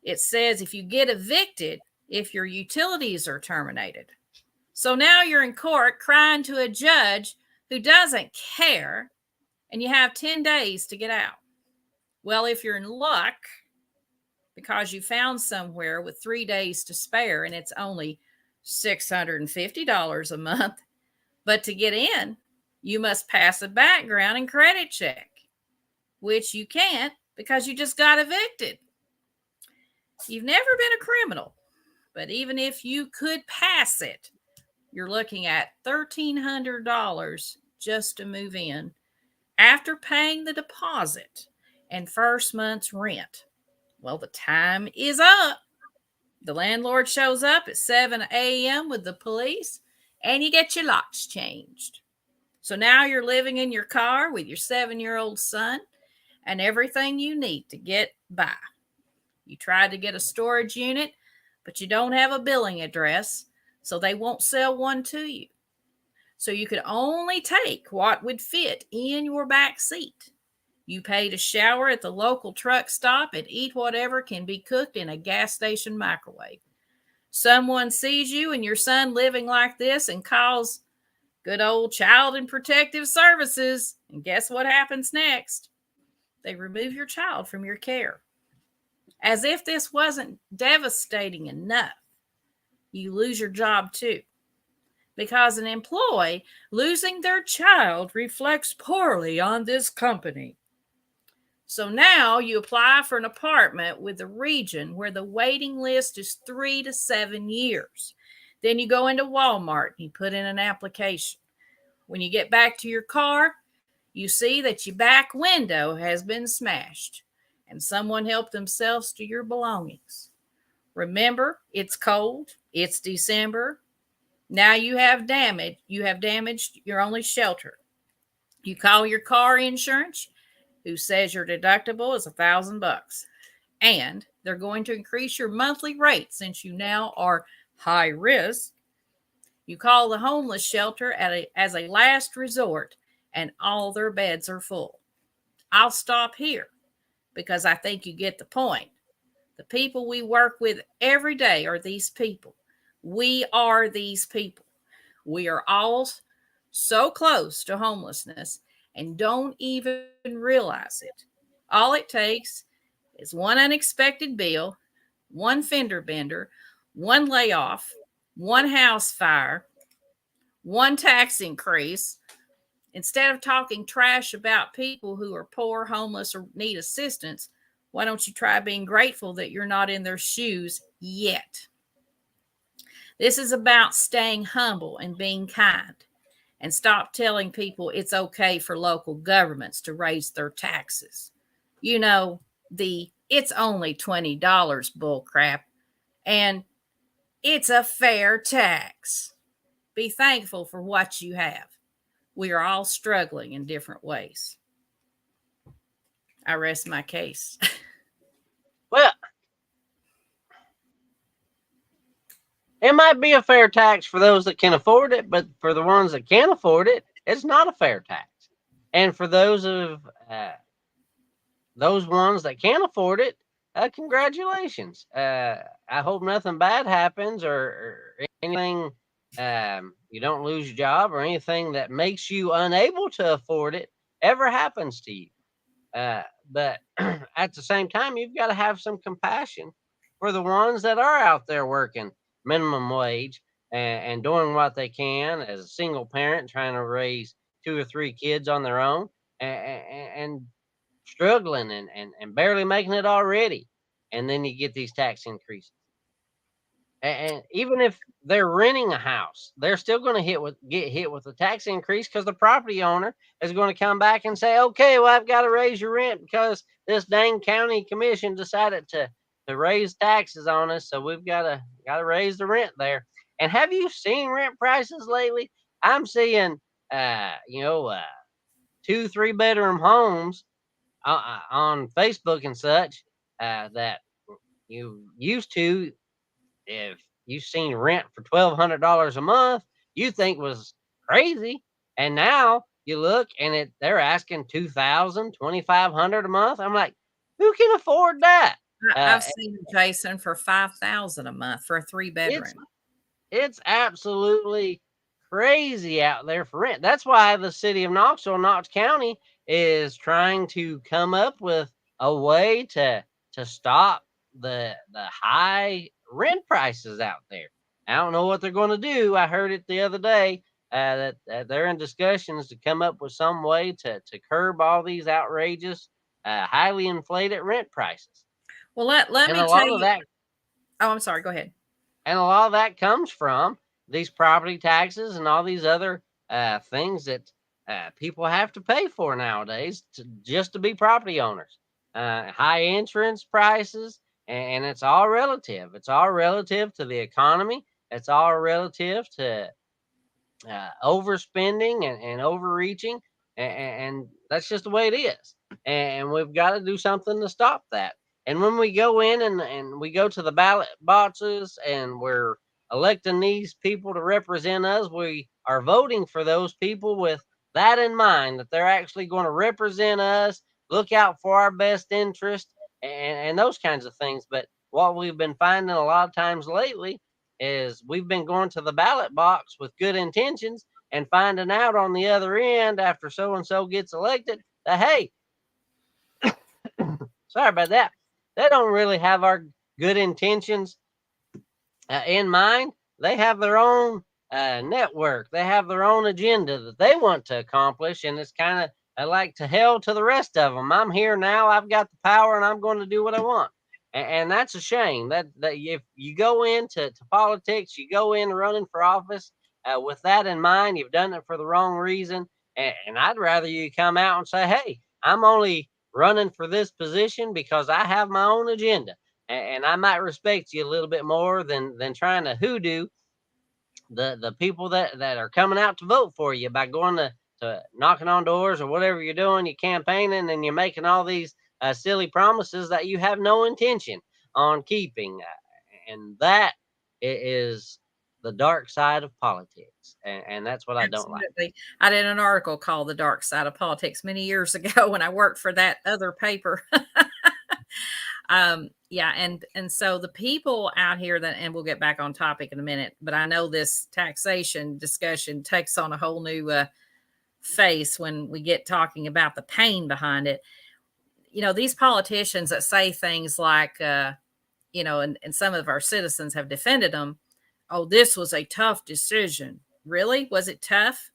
It says if you get evicted, if your utilities are terminated. So now you're in court crying to a judge who doesn't care, and you have 10 days to get out. Well, if you're in luck, because you found somewhere with 3 days to spare, and it's only $650 a month, but to get in, you must pass a background and credit check, which you can't because you just got evicted. You've never been a criminal, but even if you could pass it, you're looking at $1,300 just to move in after paying the deposit and first month's rent. Well, the time is up. The landlord shows up at 7 a.m. with the police, and you get your locks changed. So now you're living in your car with your 7-year-old son and everything you need to get by. You tried to get a storage unit, but you don't have a billing address, so they won't sell one to you. So you could only take what would fit in your back seat. You pay to shower at the local truck stop and eat whatever can be cooked in a gas station microwave. Someone sees you and your son living like this and calls good old Child and Protective Services. And guess what happens next? They remove your child from your care. As if this wasn't devastating enough, you lose your job too. Because an employee losing their child reflects poorly on this company. So now you apply for an apartment with a region where the waiting list is 3 to 7 years. Then you go into Walmart and you put in an application. When you get back to your car, you see that your back window has been smashed and someone helped themselves to your belongings. Remember, it's cold, it's December. Now you have damaged your only shelter. You call your car insurance, who says your deductible is $1,000, and they're going to increase your monthly rate since you now are high risk. You call the homeless shelter as a last resort, and all their beds are full. I'll stop here because I think you get the point. The people we work with every day are these people. We are these people. We are all so close to homelessness and don't even realize it. All it takes is one unexpected bill, one fender bender, one layoff, one house fire, one tax increase. Instead of talking trash about people who are poor, homeless, or need assistance, why don't you try being grateful that you're not in their shoes yet? This is about staying humble and being kind, and stop telling people it's okay for local governments to raise their taxes. You know, it's only $20 bull crap, and it's a fair tax. Be thankful for what you have. We are all struggling in different ways. I rest my case. Well, it might be a fair tax for those that can afford it, but for the ones that can't afford it, it's not a fair tax. And for those ones that can't afford it, congratulations. I hope nothing bad happens or anything. You don't lose your job or anything that makes you unable to afford it ever happens to you. But at the same time, you've got to have some compassion for the ones that are out there working minimum wage and doing what they can as a single parent, trying to raise 2 or 3 kids on their own and struggling and barely making it already. And then you get these tax increases. And even if they're renting a house, they're still going to get hit with a tax increase because the property owner is going to come back and say, okay, well, I've got to raise your rent because this dang county commission decided to raise taxes on us. So we've got to raise the rent there. And have you seen rent prices lately? I'm seeing, 2, 3 bedroom homes on Facebook and such that you used to, if you've seen rent for $1,200 a month, you think was crazy. And now you look and they're asking $2,000, $2,500 a month. I'm like, who can afford that? I've seen Jason for $5,000 a month for a 3-bedroom. It's absolutely crazy out there for rent. That's why the city of Knoxville, Knox County, is trying to come up with a way to stop the high rent prices out there. I don't know what they're going to do. I heard it the other day that they're in discussions to come up with some way to curb all these outrageous, highly inflated rent prices. Well, let me tell you. Oh, I'm sorry. Go ahead. And a lot of that comes from these property taxes and all these other things that people have to pay for nowadays just to be property owners. High insurance prices, and it's all relative. It's all relative to the economy. It's all relative to overspending and overreaching, and that's just the way it is. And we've got to do something to stop that. And when we go in and we go to the ballot boxes and we're electing these people to represent us, we are voting for those people with that in mind, that they're actually going to represent us, look out for our best interest, and those kinds of things. But what we've been finding a lot of times lately is we've been going to the ballot box with good intentions and finding out on the other end after so-and-so gets elected that, hey, sorry about that, they don't really have our good intentions in mind. They have their own network. They have their own agenda that they want to accomplish, and it's kind of like to hell to the rest of them. I'm here now. I've got the power, and I'm going to do what I want. And that's a shame that if you go into politics, you go in running for office with that in mind, you've done it for the wrong reason. And I'd rather you come out and say, hey, I'm only running for this position because I have my own agenda. And I might respect you a little bit more than trying to hoodoo the people that are coming out to vote for you by going to knocking on doors or whatever you're doing. You're campaigning and you're making all these silly promises that you have no intention on keeping. And that is the dark side of politics, and that's what I don't like. Absolutely. I did an article called The Dark Side of Politics many years ago when I worked for that other paper. Yeah, and so the people out here that, and we'll get back on topic in a minute, but I know this taxation discussion takes on a whole new face when we get talking about the pain behind it. You know, these politicians that say things like, you know, and some of our citizens have defended them. Oh, this was a tough decision. Really? Was it tough?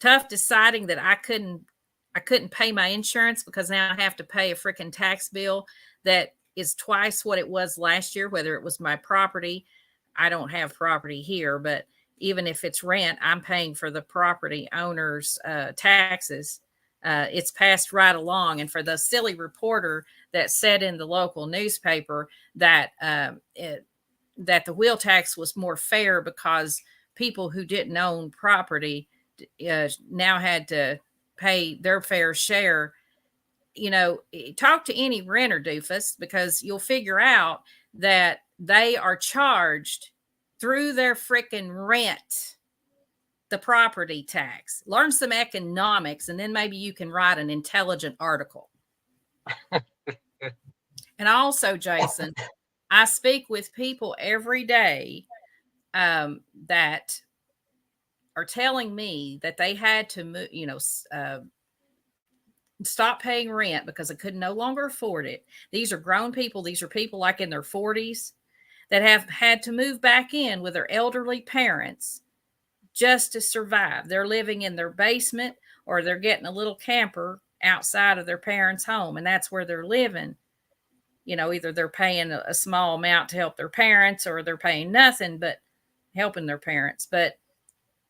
Tough deciding that I couldn't pay my insurance because now I have to pay a freaking tax bill that is twice what it was last year, whether it was my property. I don't have property here, but even if it's rent, I'm paying for the property owner's taxes. It's passed right along. And for the silly reporter that said in the local newspaper that that the wheel tax was more fair because people who didn't own property now had to pay their fair share. You know, talk to any renter doofus, because you'll figure out that they are charged through their freaking rent the property tax. Learn some economics, and then maybe you can write an intelligent article. And also, Jason, I speak with people every day that are telling me that they had to move, you know, stop paying rent because they could no longer afford it. These are grown people. These are people like in their 40s that have had to move back in with their elderly parents just to survive. They're living in their basement, or they're getting a little camper outside of their parents' home, and that's where they're living. You know, either they're paying a small amount to help their parents, or they're paying nothing but helping their parents. But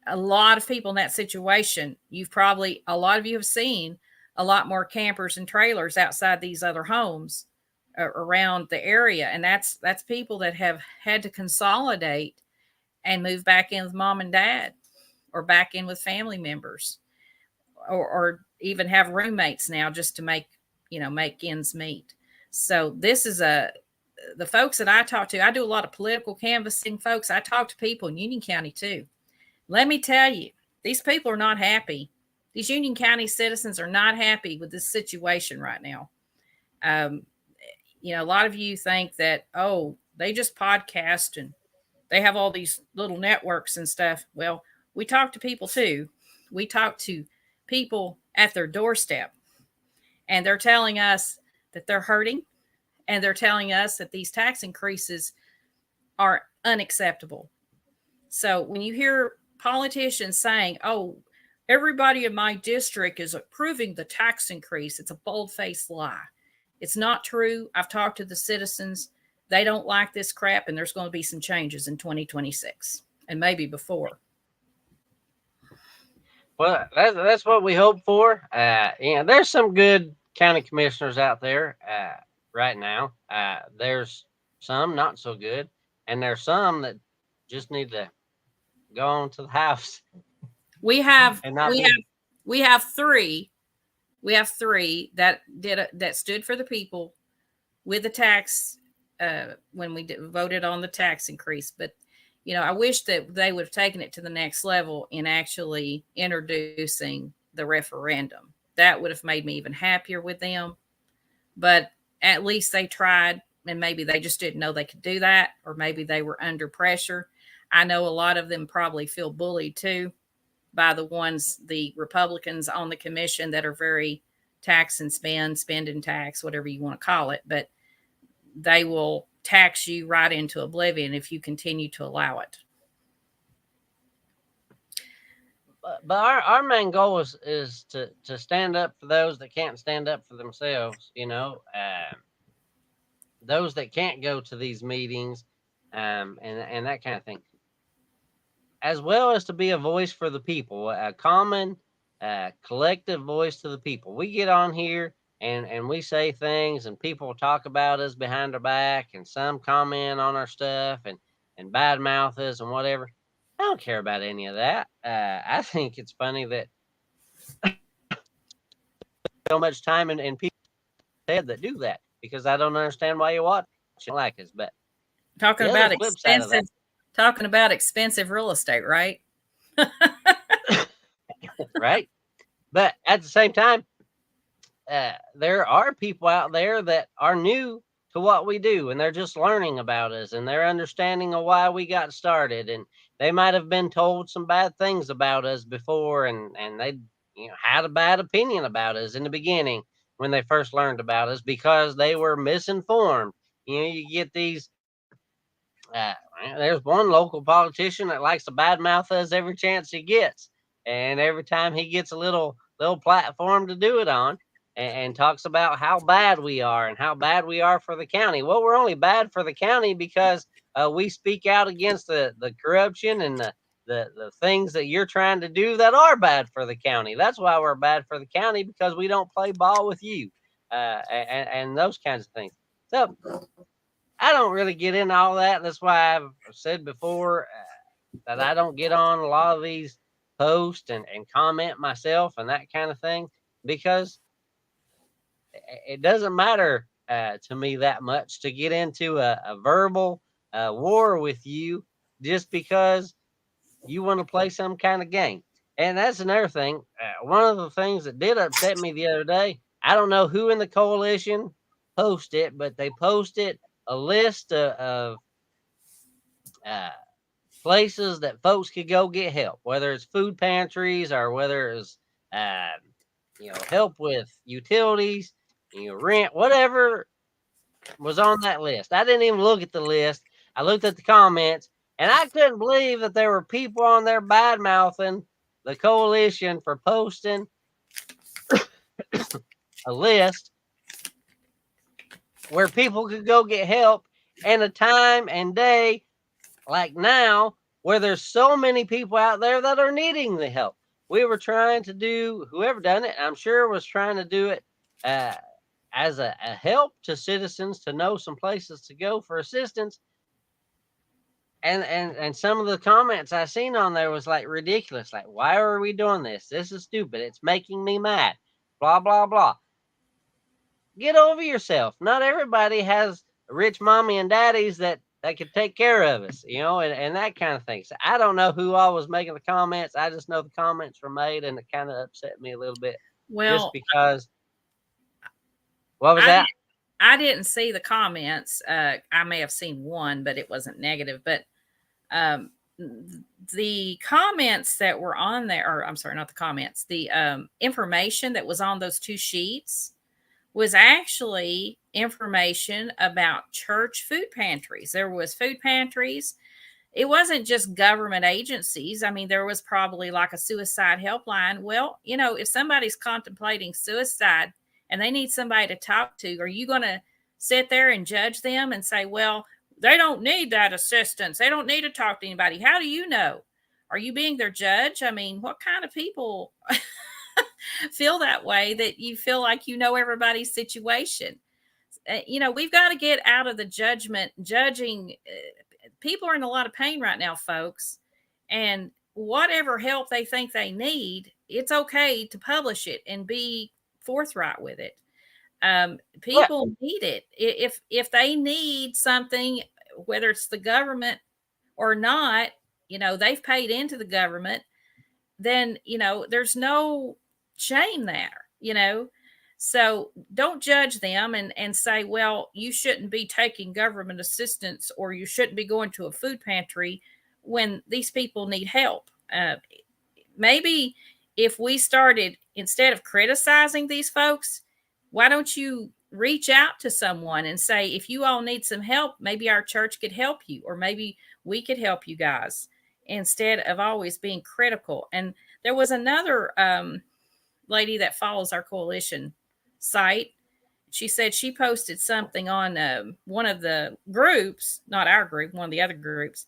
a lot of people in that situation, a lot of you have seen a lot more campers and trailers outside these other homes around the area. And that's people that have had to consolidate and move back in with mom and dad, or back in with family members, or even have roommates now just to make ends meet. So this is the folks that I talk to. I do a lot of political canvassing, folks. I talk to people in Union County too. Let me tell you, these people are not happy. These Union County citizens are not happy with this situation right now. You know, a lot of you think that, oh, they just podcast and they have all these little networks and stuff. Well, we talk to people too. We talk to people at their doorstep, and they're telling us that they're hurting, and they're telling us that these tax increases are unacceptable. So when you hear politicians saying, oh, everybody in my district is approving the tax increase, it's a bold-faced lie. It's not true. I've talked to the citizens. They don't like this crap, and there's going to be some changes in 2026 and maybe before. Well, that's what we hope for. There's some good county commissioners out there right now. There's some not so good, and there's some that just need to go on to the house. We have three. We have three that stood for the people with the tax when we voted on the tax increase. But you know, I wish that they would have taken it to the next level in actually introducing the referendum. That would have made me even happier with them. But at least they tried, and maybe they just didn't know they could do that, or maybe they were under pressure. I know a lot of them probably feel bullied too by the Republicans on the commission that are very tax and spend and tax, whatever you want to call it. But they will tax you right into oblivion if you continue to allow it. But our main goal is to stand up for those that can't stand up for themselves, you know, those that can't go to these meetings, and that kind of thing, as well as to be a voice for the people, a common collective voice to the people. We get on here and we say things, and people talk about us behind our back, and some comment on our stuff and badmouth us and whatever. I don't care about any of that. I think it's funny that so much time and people said that do that, because I don't understand why you watch like us. But talking about expensive Talking about expensive real estate, right? Right. But at the same time, there are people out there that are new to what we do, and they're just learning about us, and they're understanding of why we got started, and they might have been told some bad things about us before, and they had a bad opinion about us in the beginning when they first learned about us because they were misinformed. You get these. Uh, there's one local politician that likes to badmouth us every chance he gets, and every time he gets a little platform to do it on, and talks about how bad we are and how bad we are for the county. Well, we're only bad for the county because we speak out against the corruption and the things that you're trying to do that are bad for the county. That's why we're bad for the county, because we don't play ball with you, and those kinds of things. So I don't really get into all that. That's why I've said before that I don't get on a lot of these posts and comment myself and that kind of thing, because it doesn't matter to me that much to get into a verbal war with you just because you want to play some kind of game. And that's another thing. One of the things that did upset me the other day, I don't know who in the coalition posted it, but they posted a list of places that folks could go get help, whether it's food pantries or whether it's help with utilities, rent, whatever was on that list. I didn't even look at the list. I looked at the comments, and I couldn't believe that there were people on there bad mouthing the coalition for posting a list where people could go get help, and a time and day like now where there's so many people out there that are needing the help. We were trying to do, whoever done it, I'm sure was trying to do it as a help to citizens to know some places to go for assistance. And some of the comments I seen on there was like ridiculous. Like, why are we doing this? This is stupid. It's making me mad. Blah, blah, blah. Get over yourself. Not everybody has rich mommy and daddies that could take care of us, and that kind of thing. So I don't know who all was making the comments. I just know the comments were made, and it kind of upset me a little bit. Well, just because. What was that? I didn't see the comments. I may have seen one, but it wasn't negative. But the comments that were on there, or I'm sorry, not the comments, the information that was on those two sheets was actually information about church food pantries. There was food pantries. It wasn't just government agencies. I mean, there was probably like a suicide helpline. Well, if somebody's contemplating suicide and they need somebody to talk to, are you going to sit there and judge them and say, well, they don't need that assistance. They don't need to talk to anybody. How do you know? Are you being their judge? I mean, what kind of people feel that way, that you feel like everybody's situation? We've got to get out of the judging. People are in a lot of pain right now, folks, and whatever help they think they need, it's okay to publish it and be forthright with it. People need it. If they need something, whether it's the government or not, they've paid into the government, then, there's no shame there, so don't judge them and say, well, you shouldn't be taking government assistance or you shouldn't be going to a food pantry when these people need help. Maybe if we started, instead of criticizing these folks, why don't you reach out to someone and say, if you all need some help, maybe our church could help you, or maybe we could help you guys, instead of always being critical. And there was another lady that follows our coalition site. She said she posted something on one of the groups, not our group, one of the other groups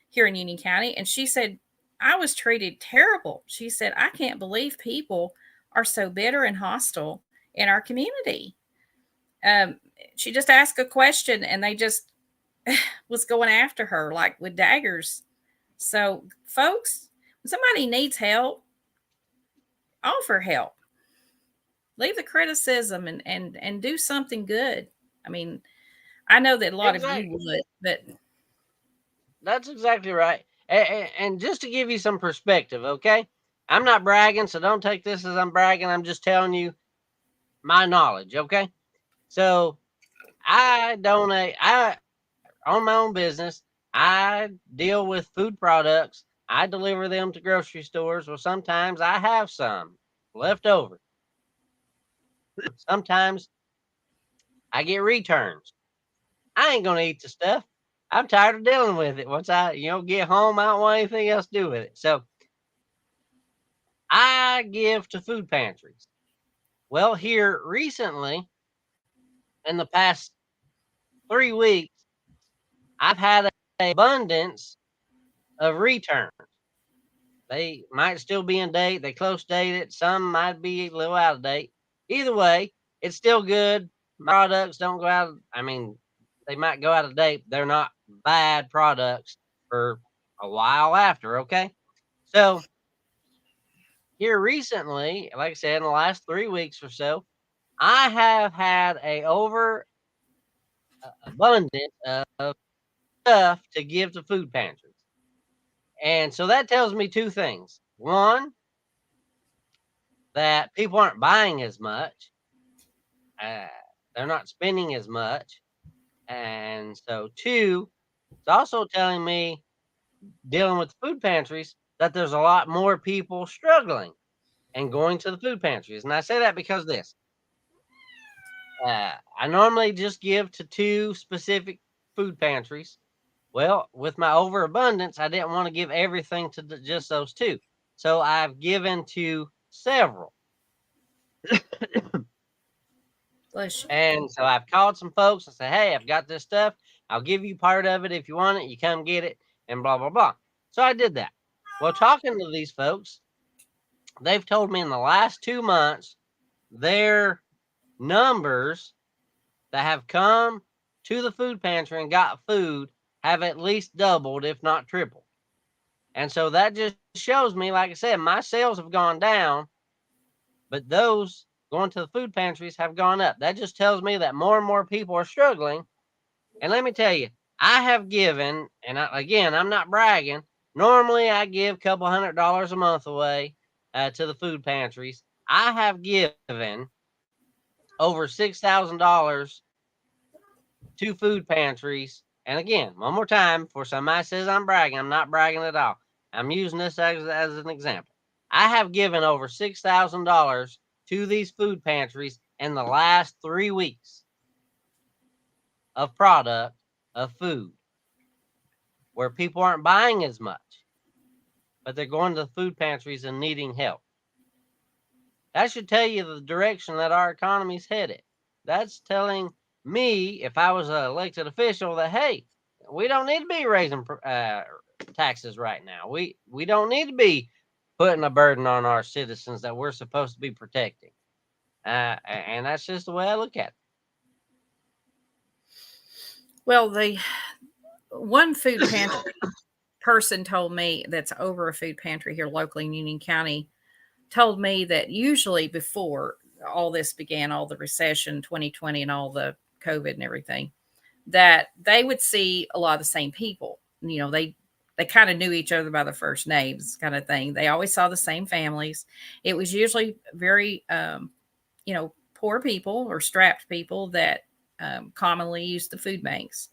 here in Union County. And she said, I was treated terrible. She said, I can't believe people are so bitter and hostile in our community. She just asked a question and they just was going after her like with daggers. So folks, when somebody needs help, offer help. Leave the criticism and do something good. I mean, I know that a lot of you would, but That's exactly right. And just to give you some perspective, okay? I'm not bragging, so don't take this as I'm bragging. I'm just telling you my knowledge, okay? So I own my own business. I deal with food products. I deliver them to grocery stores. Well, sometimes I have some left over. Sometimes I get returns. I ain't gonna eat the stuff. I'm tired of dealing with it. Once I, get home, I don't want anything else to do with it. So I give to food pantries. Well, here recently, in the past 3 weeks, I've had an abundance of returns. They might still be in date. They close dated. Some might be a little out of date. Either way, it's still good. My products don't go out. I mean, they might go out of date. They're not bad products for a while after. Okay. So here recently, like I said, in the last 3 weeks or so, I have had a over abundance of stuff to give to food pantries. And so that tells me two things. One, that people aren't buying as much. Uh, they're not spending as much. And so, two, it's also telling me, dealing with food pantries, that there's a lot more people struggling and going to the food pantries. And I say that because this. I normally just give to 2 specific food pantries. Well, with my overabundance, I didn't want to give everything to just those 2. So I've given to several. Bless you. And so I've called some folks and said, hey, I've got this stuff. I'll give you part of it if you want it. You come get it and blah, blah, blah. So I did that. Well, talking to these folks, they've told me in the last 2 months, their numbers that have come to the food pantry and got food have at least doubled, if not tripled. And so that just shows me, like I said, my sales have gone down, but those going to the food pantries have gone up. That just tells me that more and more people are struggling. And let me tell you, I have given, and again, I'm not bragging. Normally, I give a couple $100 a month away to the food pantries. I have given over $6,000 to food pantries. And again, one more time, for somebody says I'm bragging, I'm not bragging at all. I'm using this as an example. I have given over $6,000 to these food pantries in the last 3 weeks of product, of food, where people aren't buying as much, but they're going to the food pantries and needing help. That should tell you the direction that our economy's headed. That's telling me, if I was an elected official, that, hey, we don't need to be raising taxes right now. We don't need to be putting a burden on our citizens that we're supposed to be protecting. And that's just the way I look at it. Well, the one food pantry person told me, that's over a food pantry here locally in Union County, told me that usually before all this began, all the recession, 2020 and all the COVID and everything, that they would see a lot of the same people. They kind of knew each other by their first names, kind of thing. They always saw the same families. It was usually very, poor people or strapped people that commonly used the food banks.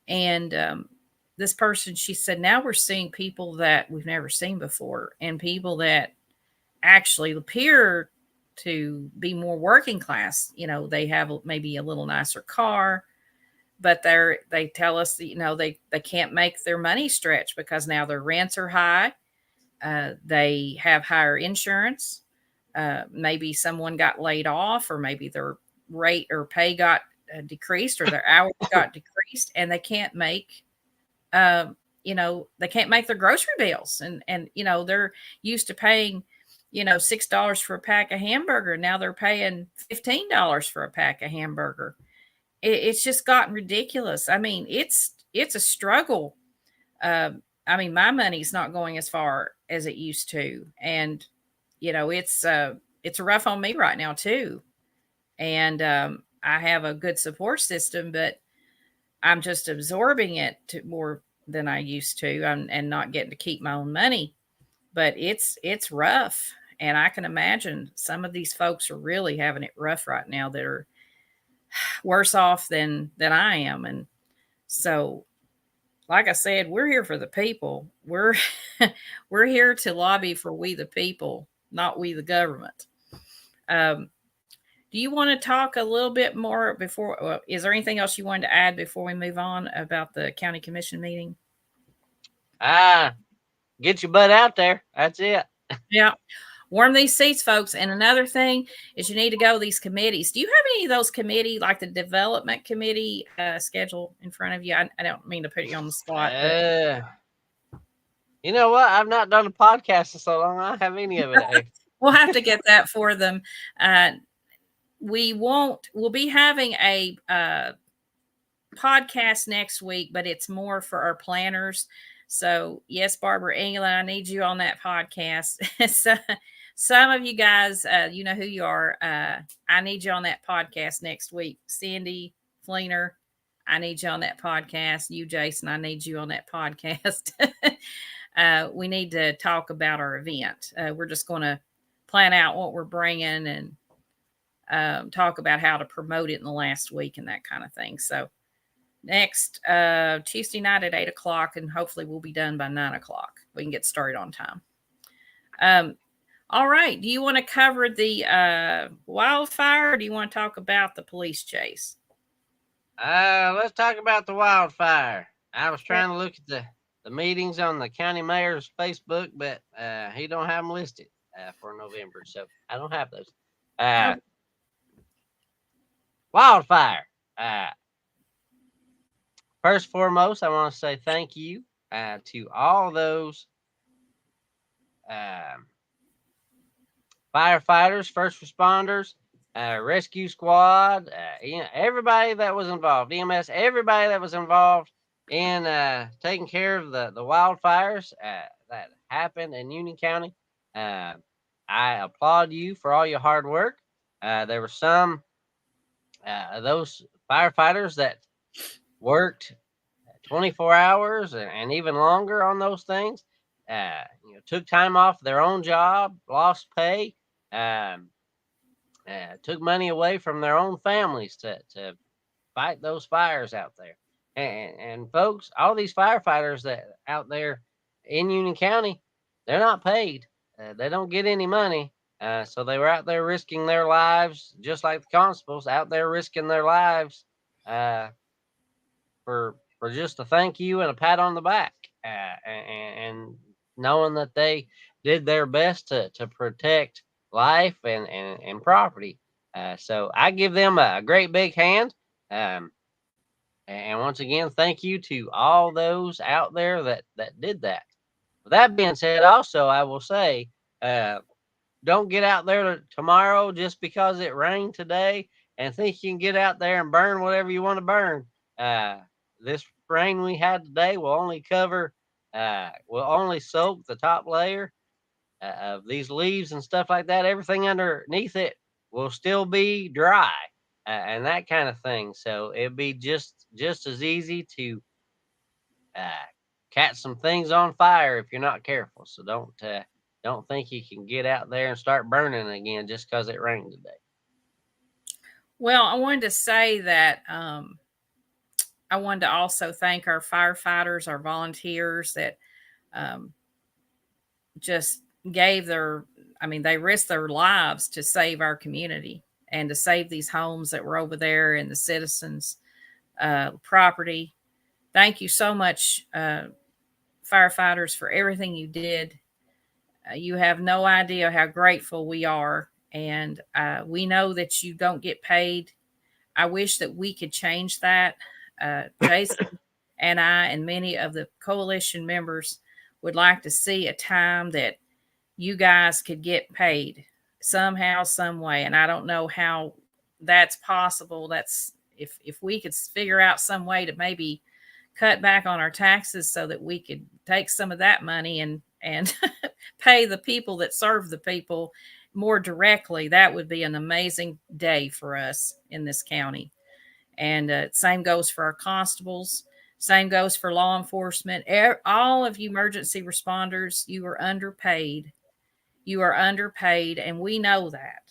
And this person, she said, now we're seeing people that we've never seen before, and people that actually appear to be more working class. They have maybe a little nicer car, but they tell us that, they can't make their money stretch because now their rents are high. They have higher insurance. Maybe someone got laid off, or maybe their rate or pay got decreased, or their hours got decreased, and they can't make they can't make their grocery bills. And they're used to paying $6 for a pack of hamburger. Now they're paying $15 for a pack of hamburger. It's just gotten ridiculous. I mean, it's a struggle. My money's not going as far as it used to, and it's rough on me right now too. And I have a good support system, but I'm just absorbing it to more than I used to, and not getting to keep my own money. But it's rough, and I can imagine some of these folks are really having it rough right now that are worse off than I am. And so, like I said, we're here for the people. We're here to lobby for we the people, not we the government. Um, do you want to talk a little bit more before? Is there anything else you wanted to add before we move on about the county commission meeting? Get your butt out there. That's it. Yeah. Warm these seats, folks. And another thing is you need to go to these committees. Do you have any of those committee, like the development committee schedule in front of you? I don't mean to put you on the spot. You know what? I've not done a podcast in so long. I don't have any of it. We'll have to get that for them. We'll be having a podcast next week, but it's more for our planners. So yes, Barbara England, I need you on that podcast. So, some of you guys, you know who you are. I need you on that podcast next week. Cindy Fleener, I need you on that podcast. You, Jason, I need you on that podcast. We need to talk about our event. We're just going to plan out what we're bringing and talk about how to promote it in the last week and that kind of thing. So next Tuesday night at 8:00, and hopefully we'll be done by 9:00. We can get started on time. All right. Do you want to cover the wildfire, or do you want to talk about the police chase? Let's talk about the wildfire. I was trying to look at the meetings on the county mayor's Facebook, but he don't have them listed for November, so I don't have those. Wildfire. First and foremost, I want to say thank you to all those firefighters, first responders, rescue squad, everybody that was involved, EMS, everybody that was involved in taking care of the wildfires that happened in Union County. I applaud you for all your hard work. There were some of those firefighters that worked 24 hours and even longer on those things. Took time off their own job, lost pay, took money away from their own families to fight those fires out there. And folks, all these firefighters that out there in Union County, they're not paid. They don't get any money. So they were out there risking their lives, just like the constables out there risking their lives for just a thank you and a pat on the back, and knowing that they did their best to protect life and property. So I give them a great big hand. And once again, thank you to all those out there that did that. With that being said, also, I will say, don't get out there tomorrow just because it rained today and think you can get out there and burn whatever you want to burn. This rain we had today will only soak the top layer of these leaves and stuff like that. Everything underneath it will still be dry and that kind of thing. So it'd be just as easy to catch some things on fire if you're not careful. So don't think you can get out there and start burning again just because it rained today. Well, I wanted to say that I wanted to also thank our firefighters, our volunteers that just gave they risked their lives to save our community and to save these homes that were over there and the citizens' property. Thank you so much, firefighters, for everything you did. You have no idea how grateful we are. And we know that you don't get paid. I wish that we could change that. Jason and I and many of the coalition members would like to see a time that you guys could get paid somehow, some way. And I don't know how that's possible. That's if we could figure out some way to maybe cut back on our taxes so that we could take some of that money and pay the people that serve the people more directly, that would be an amazing day for us in this county. And same goes for our constables. Same goes for law enforcement. All of you emergency responders, you are underpaid. You are underpaid, and we know that.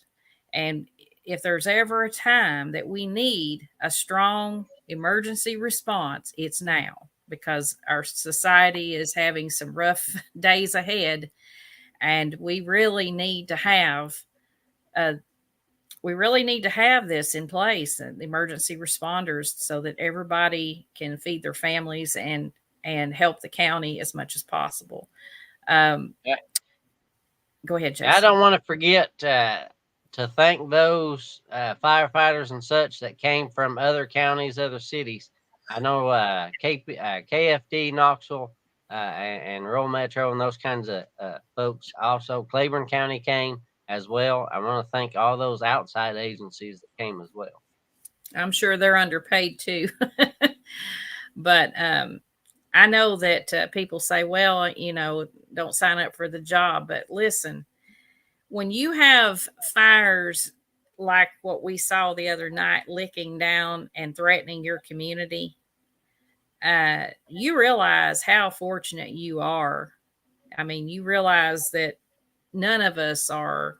And if there's ever a time that we need a strong emergency response, it's now, because our society is having some rough days ahead, and we really need to have this in place, and the emergency responders, so that everybody can feed their families and help the county as much as possible. Yeah. Go ahead, Jason. I don't want to forget to thank those firefighters and such that came from other counties, other cities. I know KFD, Knoxville, and Rural Metro, and those kinds of folks. Also, Claiborne County came as well. I want to thank all those outside agencies that came as well. I'm sure they're underpaid too. But I know that people say, well, don't sign up for the job. But listen, when you have fires like what we saw the other night, licking down and threatening your community, you realize how fortunate you are. I mean, you realize that none of us are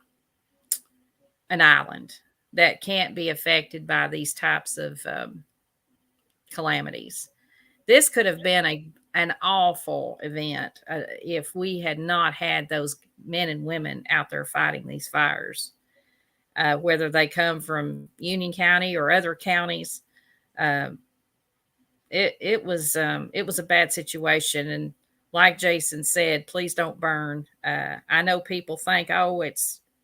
an island that can't be affected by these types of calamities. This could have been an awful event if we had not had those men and women out there fighting these fires, whether they come from Union County or other counties. It was a bad situation, and like Jason said, please don't burn. I know people think, oh,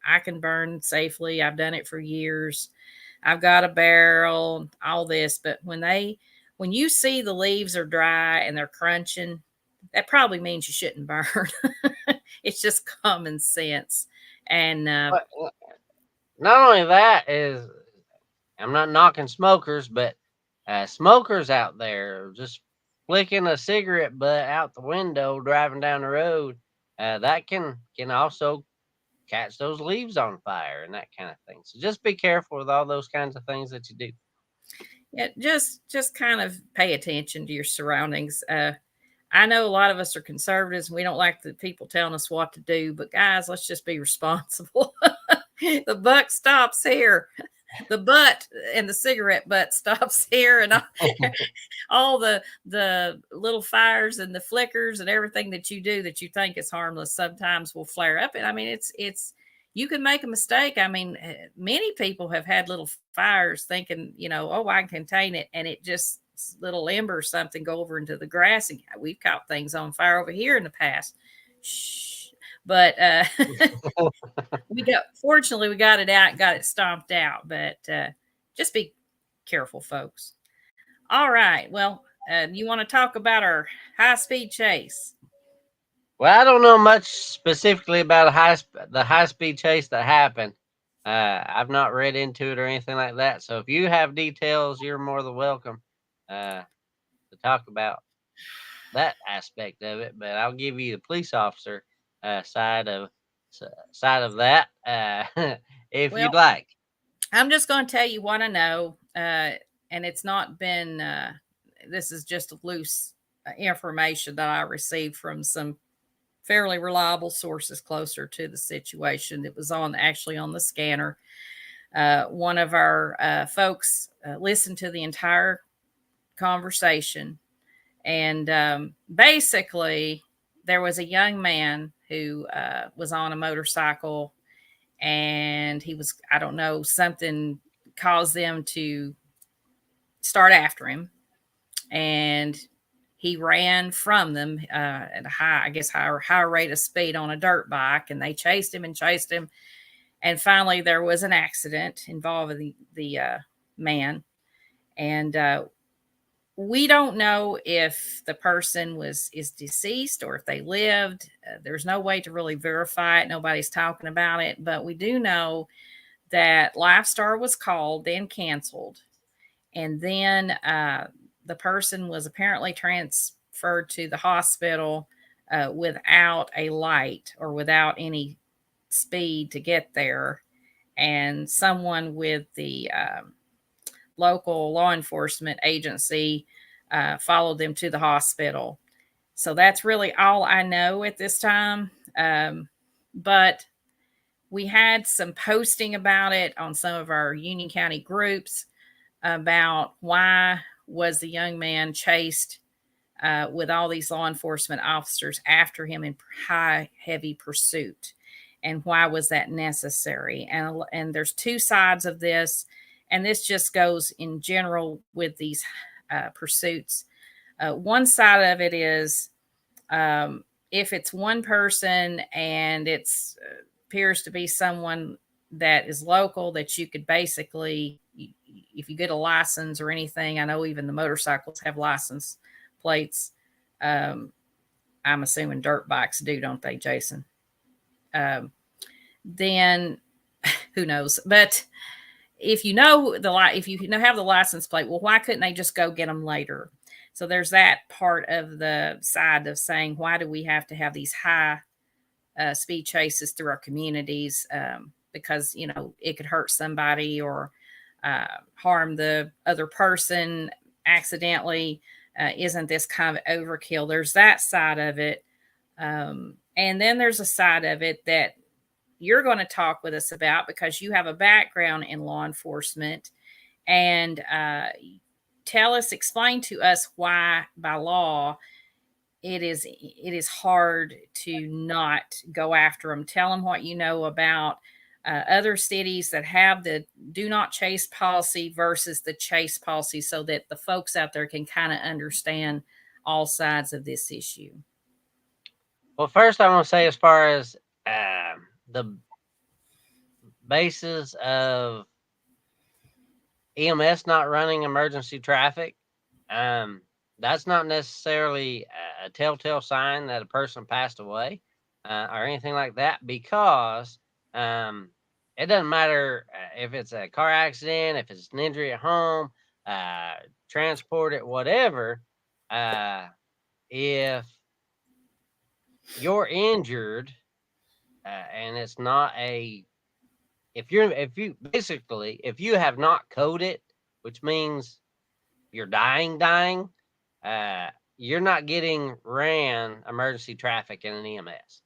I can burn safely. I've done it for years. I've got a barrel, all this. But when you see the leaves are dry and they're crunching, that probably means you shouldn't burn. It's just common sense. And not only that is, I'm not knocking smokers, but smokers out there just flicking a cigarette butt out the window driving down the road, that can also catch those leaves on fire and that kind of thing. So just be careful with all those kinds of things that you do. Yeah, just kind of pay attention to your surroundings. I know a lot of us are conservatives and we don't like the people telling us what to do, but guys, let's just be responsible. The buck stops here. The butt and the cigarette butt stops here, and all the little fires and the flickers and everything that you do that you think is harmless sometimes will flare up. And I mean, it's you can make a mistake. I mean, many people have had little fires thinking, oh, I can contain it, and it just little ember or something go over into the grass, and we've caught things on fire over here in the past. Shh. But fortunately we got it out, got it stomped out. But just be careful, folks. All right. Well, you want to talk about our high-speed chase? Well, I don't know much specifically about the high-speed chase that happened. I've not read into it or anything like that. So if you have details, you're more than welcome to talk about that aspect of it. But I'll give you the police officer side of that if you'd like. I'm just going to tell you what I know, and it's not been. This is just loose information that I received from some fairly reliable sources closer to the situation. It was actually on the scanner. One of our folks listened to the entire conversation, and basically there was a young man who was on a motorcycle, and he was, I don't know, something caused them to start after him, and he ran from them at a higher rate of speed on a dirt bike, and they chased him. And finally there was an accident involving the man. And we don't know if the person is deceased or if they lived. There's no way to really verify it. Nobody's talking about it, but we do know that Lifestar was called, then canceled. And then the person was apparently transferred to the hospital without a light or without any speed to get there. And someone with the local law enforcement agency followed them to the hospital. So that's really all I know at this time. But we had some posting about it on some of our Union County groups about why was the young man chased with all these law enforcement officers after him in high, heavy pursuit, and why was that necessary? And there's two sides of this, and this just goes in general with these pursuits. One side of it is if it's one person and it's appears to be someone that is local that you could basically, if you get a license or anything, I know even the motorcycles have license plates. I'm assuming dirt bikes do, don't they, Jason? Then who knows? But if you know if you have the license plate, well, why couldn't they just go get them later? So there's that part of the side of saying, why do we have to have these high speed chases through our communities? Because, you know, it could hurt somebody or harm the other person accidentally. Isn't this kind of overkill? There's that side of it. And then there's a side of it that you're going to talk with us about because you have a background in law enforcement. And explain to us why by law it is hard to not go after them. Tell them what you know about other cities that have the do not chase policy versus the chase policy, so that the folks out there can kind of understand all sides of this issue. Well, first I want to say, as far as the basis of EMS not running emergency traffic, that's not necessarily a telltale sign that a person passed away or anything like that, because it doesn't matter if it's a car accident, if it's an injury at home, transported, whatever. If you're injured and it's not if you have not coded, which means you're dying, you're not getting ran emergency traffic in an EMS.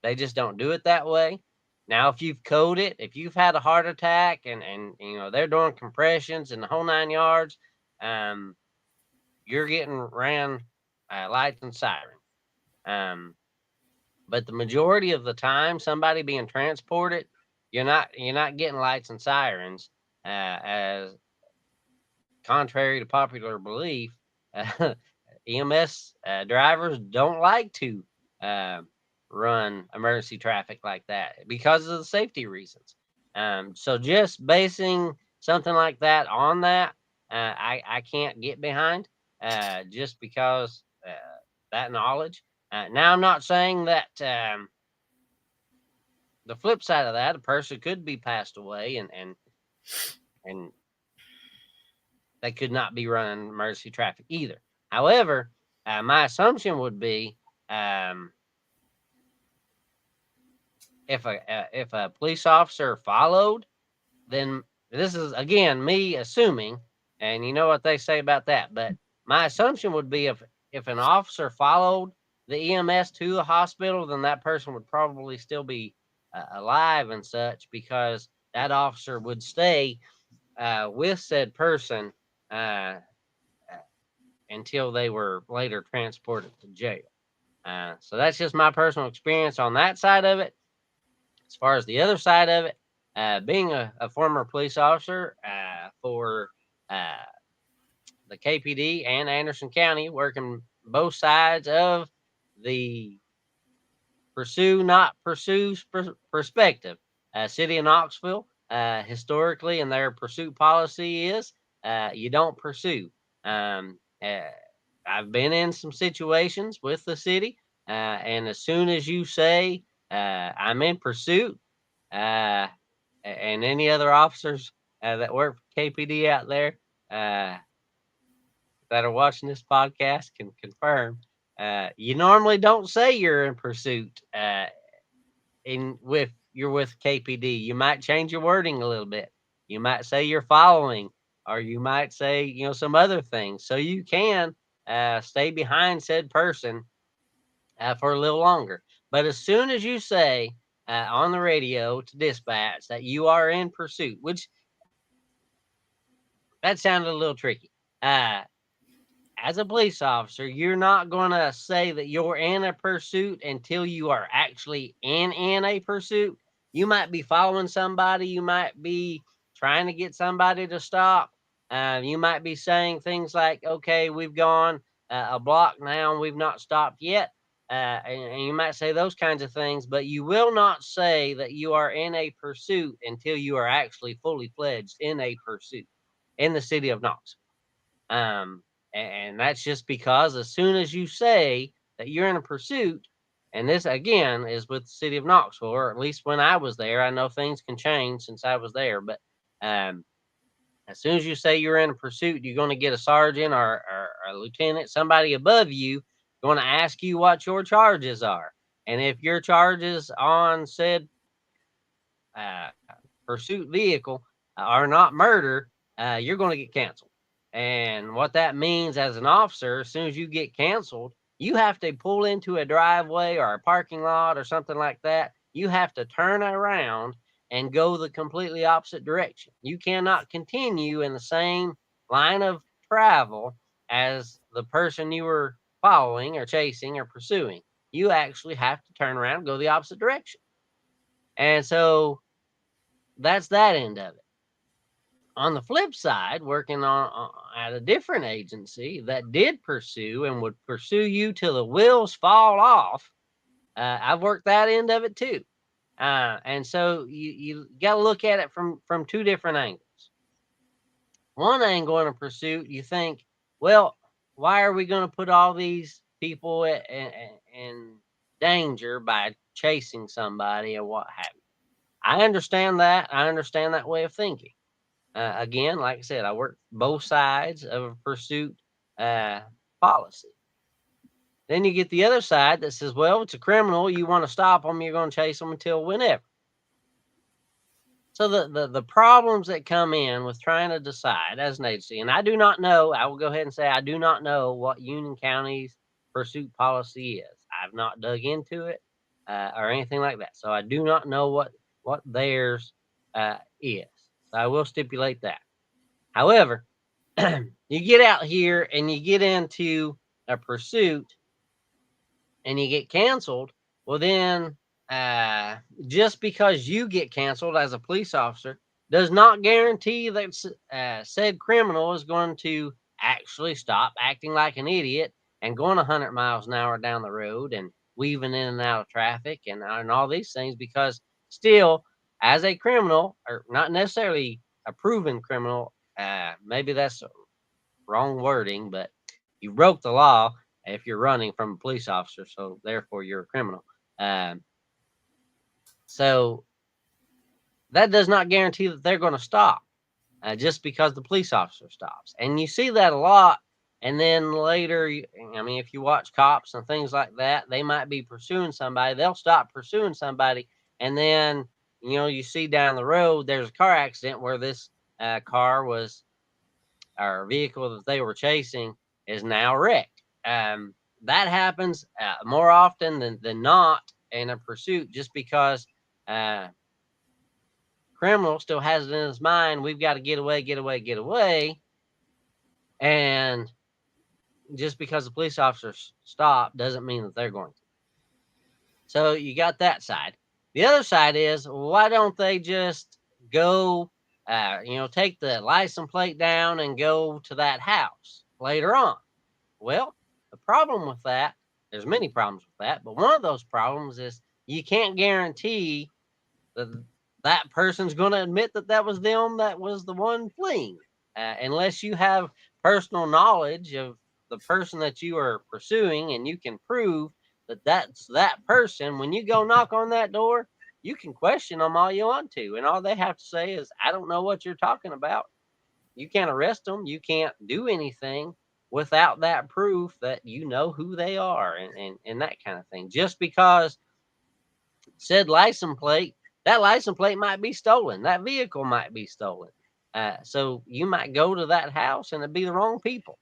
They just don't do it that way. Now, if you've coded, if you've had a heart attack and you know they're doing compressions and the whole 9 yards, you're getting ran lights and siren. But the majority of the time, somebody being transported, you're not getting lights and sirens, as contrary to popular belief. EMS drivers don't like to run emergency traffic like that because of the safety reasons. So just basing something like that on that, I can't get behind, just because that knowledge. Now, I'm not saying that the flip side of that, a person could be passed away and they could not be running emergency traffic either. However, my assumption would be if a police officer followed, then this is, again, me assuming, and you know what they say about that, but my assumption would be if an officer followed the EMS to the hospital, then that person would probably still be alive and such, because that officer would stay with said person until they were later transported to jail. So that's just my personal experience on that side of it. As far as the other side of it, being a former police officer for the KPD and Anderson County, working both sides of the pursue, not pursue perspective. City of Knoxville, historically, and their pursuit policy is you don't pursue. I've been in some situations with the city, and as soon as you say I'm in pursuit, and any other officers that work for KPD out there that are watching this podcast can confirm, you normally don't say you're in pursuit you're with KPD. You might change your wording a little bit. You might say you're following or you might say, some other things. So you can stay behind said person for a little longer. But as soon as you say on the radio to dispatch that you are in pursuit, which that sounded a little tricky. As a police officer, you're not going to say that you're in a pursuit until you are actually in a pursuit. You might be following somebody. You might be trying to get somebody to stop. You might be saying things like, okay, we've gone a block now and we've not stopped yet. And you might say those kinds of things, but you will not say that you are in a pursuit until you are actually fully fledged in a pursuit in the city of Knoxville. And that's just because as soon as you say that you're in a pursuit, and this again is with the city of Knoxville, or at least when I was there, I know things can change since I was there, but as soon as you say you're in a pursuit, you're going to get a sergeant or a lieutenant, somebody above you, going to ask you what your charges are. And if your charges on said pursuit vehicle are not murder, you're going to get canceled. And what that means as an officer, as soon as you get canceled, you have to pull into a driveway or a parking lot or something like that. You have to turn around and go the completely opposite direction. You cannot continue in the same line of travel as the person you were following or chasing or pursuing. You actually have to turn around and go the opposite direction. And so that's that end of it. On the flip side, working on at a different agency that did pursue and would pursue you till the wheels fall off, I've worked that end of it too. And so you got to look at it from two different angles. One angle in a pursuit, you think, well, why are we going to put all these people in danger by chasing somebody or what have you? I understand that. I understand that way of thinking. Again, like I said, I work both sides of a pursuit policy. Then you get the other side that says, well, it's a criminal. You want to stop them. You're going to chase them until whenever. So the problems that come in with trying to decide as an agency, and I do not know, I will go ahead and say I do not know what Union County's pursuit policy is. I've not dug into it or anything like that. So I do not know what theirs is. So I will stipulate that. However, you get out here and you get into a pursuit and you get canceled. Well, then just because you get canceled as a police officer does not guarantee that said criminal is going to actually stop acting like an idiot and going 100 miles an hour down the road and weaving in and out of traffic and all these things, because still, as a criminal, or not necessarily a proven criminal, maybe that's wrong wording, but you broke the law if you're running from a police officer, so therefore you're a criminal. So that does not guarantee that they're going to stop just because the police officer stops. And you see that a lot. And then later, if you watch cops and things like that, they might be pursuing somebody. They'll stop pursuing somebody. And then, you see down the road, there's a car accident where this car was, or vehicle that they were chasing is now wrecked. That happens more often than not in a pursuit, just because criminal still has it in his mind, we've got to get away. And just because the police officers stop doesn't mean that they're going to. So you got that side. The other side is, why don't they just go, take the license plate down and go to that house later on? Well, the problem with that, there's many problems with that, but one of those problems is you can't guarantee that person's going to admit that was them, that was the one fleeing, unless you have personal knowledge of the person that you are pursuing and you can prove that that's that person. When you go knock on that door, you can question them all you want to, and all they have to say is, I don't know what you're talking about. You can't arrest them. You can't do anything without that proof that you know who they are and that kind of thing. Just because said license plate, that license plate might be stolen. That vehicle might be stolen. So you might go to that house and it'd be the wrong people.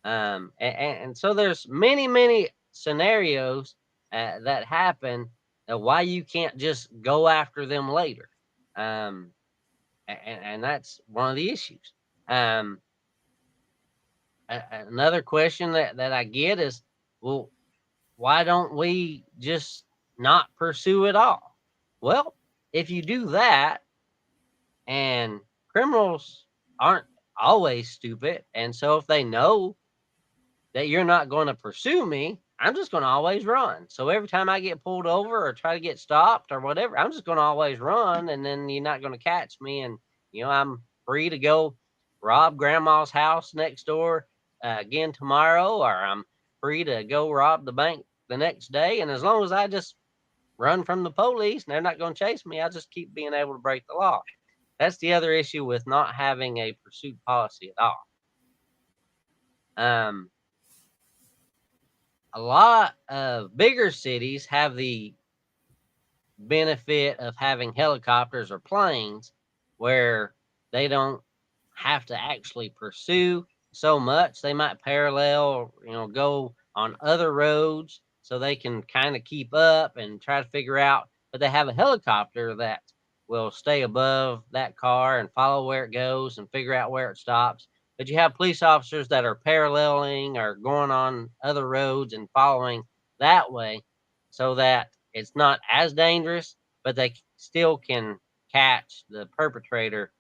And so there's many scenarios that happen why you can't just go after them later. And that's one of the issues. Another question that I get is, well, why don't we just not pursue it all? Well, if you do that, and criminals aren't always stupid, and so if they know that you're not going to pursue me, I'm just going to always run. So every time I get pulled over or try to get stopped or whatever, I'm just going to always run, and then you're not going to catch me. And, I'm free to go rob grandma's house next door again tomorrow, or I'm free to go rob the bank the next day. And as long as I just run from the police and they're not going to chase me, I'll just keep being able to break the law. That's the other issue with not having a pursuit policy at all. A lot of bigger cities have the benefit of having helicopters or planes where they don't have to actually pursue so much. They might parallel, go on other roads so they can kind of keep up and try to figure out, but they have a helicopter that will stay above that car and follow where it goes and figure out where it stops. But you have police officers that are paralleling or going on other roads and following that way so that it's not as dangerous, but they still can catch the perpetrator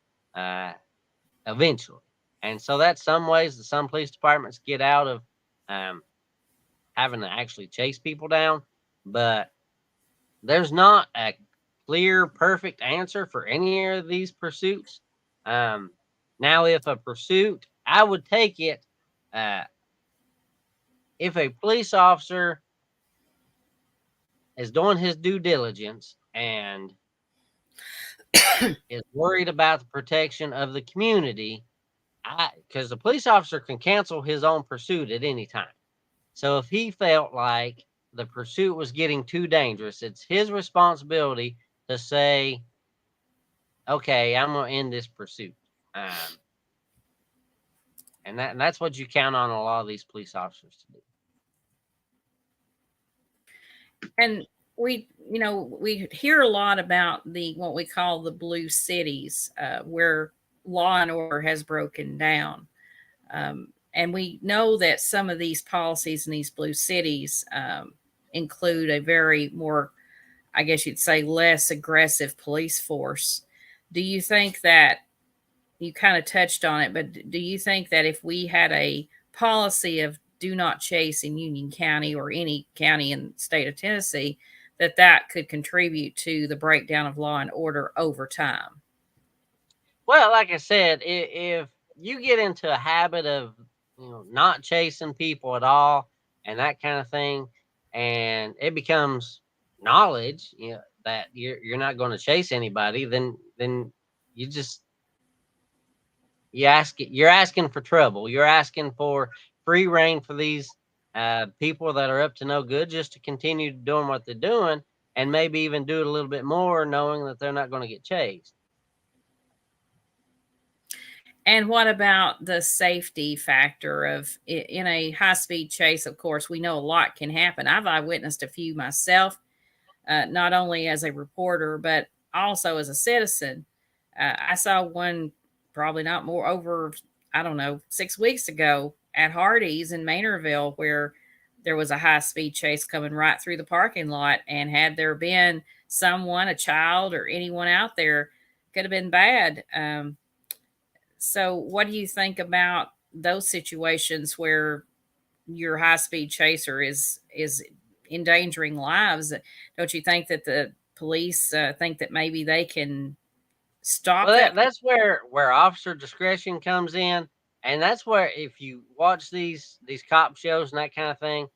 eventually. And so that's some ways that some police departments get out of having to actually chase people down. But there's not a clear, perfect answer for any of these pursuits. Now, if a pursuit, I would take it if a police officer is doing his due diligence and is worried about the protection of the community, because the police officer can cancel his own pursuit at any time. So if he felt like the pursuit was getting too dangerous, it's his responsibility to say, okay, I'm going to end this pursuit. And that's what you count on a lot of these police officers to do. And we hear a lot about what we call the blue cities, where law and order has broken down. And we know that some of these policies in these blue cities include a very more, I guess you'd say, less aggressive police force. Do you think that, you kind of touched on it, but do you think that if we had a policy of do not chase in Union County or any county in the state of Tennessee, that could contribute to the breakdown of law and order over time? Well, like I said, if you get into a habit of not chasing people at all and that kind of thing, and it becomes knowledge, that you're not going to chase anybody, then you're asking for trouble. You're asking for free reign for these people that are up to no good, just to continue doing what they're doing, and maybe even do it a little bit more, knowing that they're not going to get chased. And what about the safety factor of in a high-speed chase? Of course, we know a lot can happen. I've eyewitnessed a few myself, not only as a reporter, but also as a citizen. I saw one probably not more over, 6 weeks ago at Hardee's in Maynardville, where there was a high-speed chase coming right through the parking lot. And had there been someone, a child or anyone out there, could have been bad. So what do you think about those situations where your high-speed chaser is endangering lives? Don't you think that the police think that maybe they can stop that? That's where officer discretion comes in. And that's where, if you watch these cop shows and that kind of thing,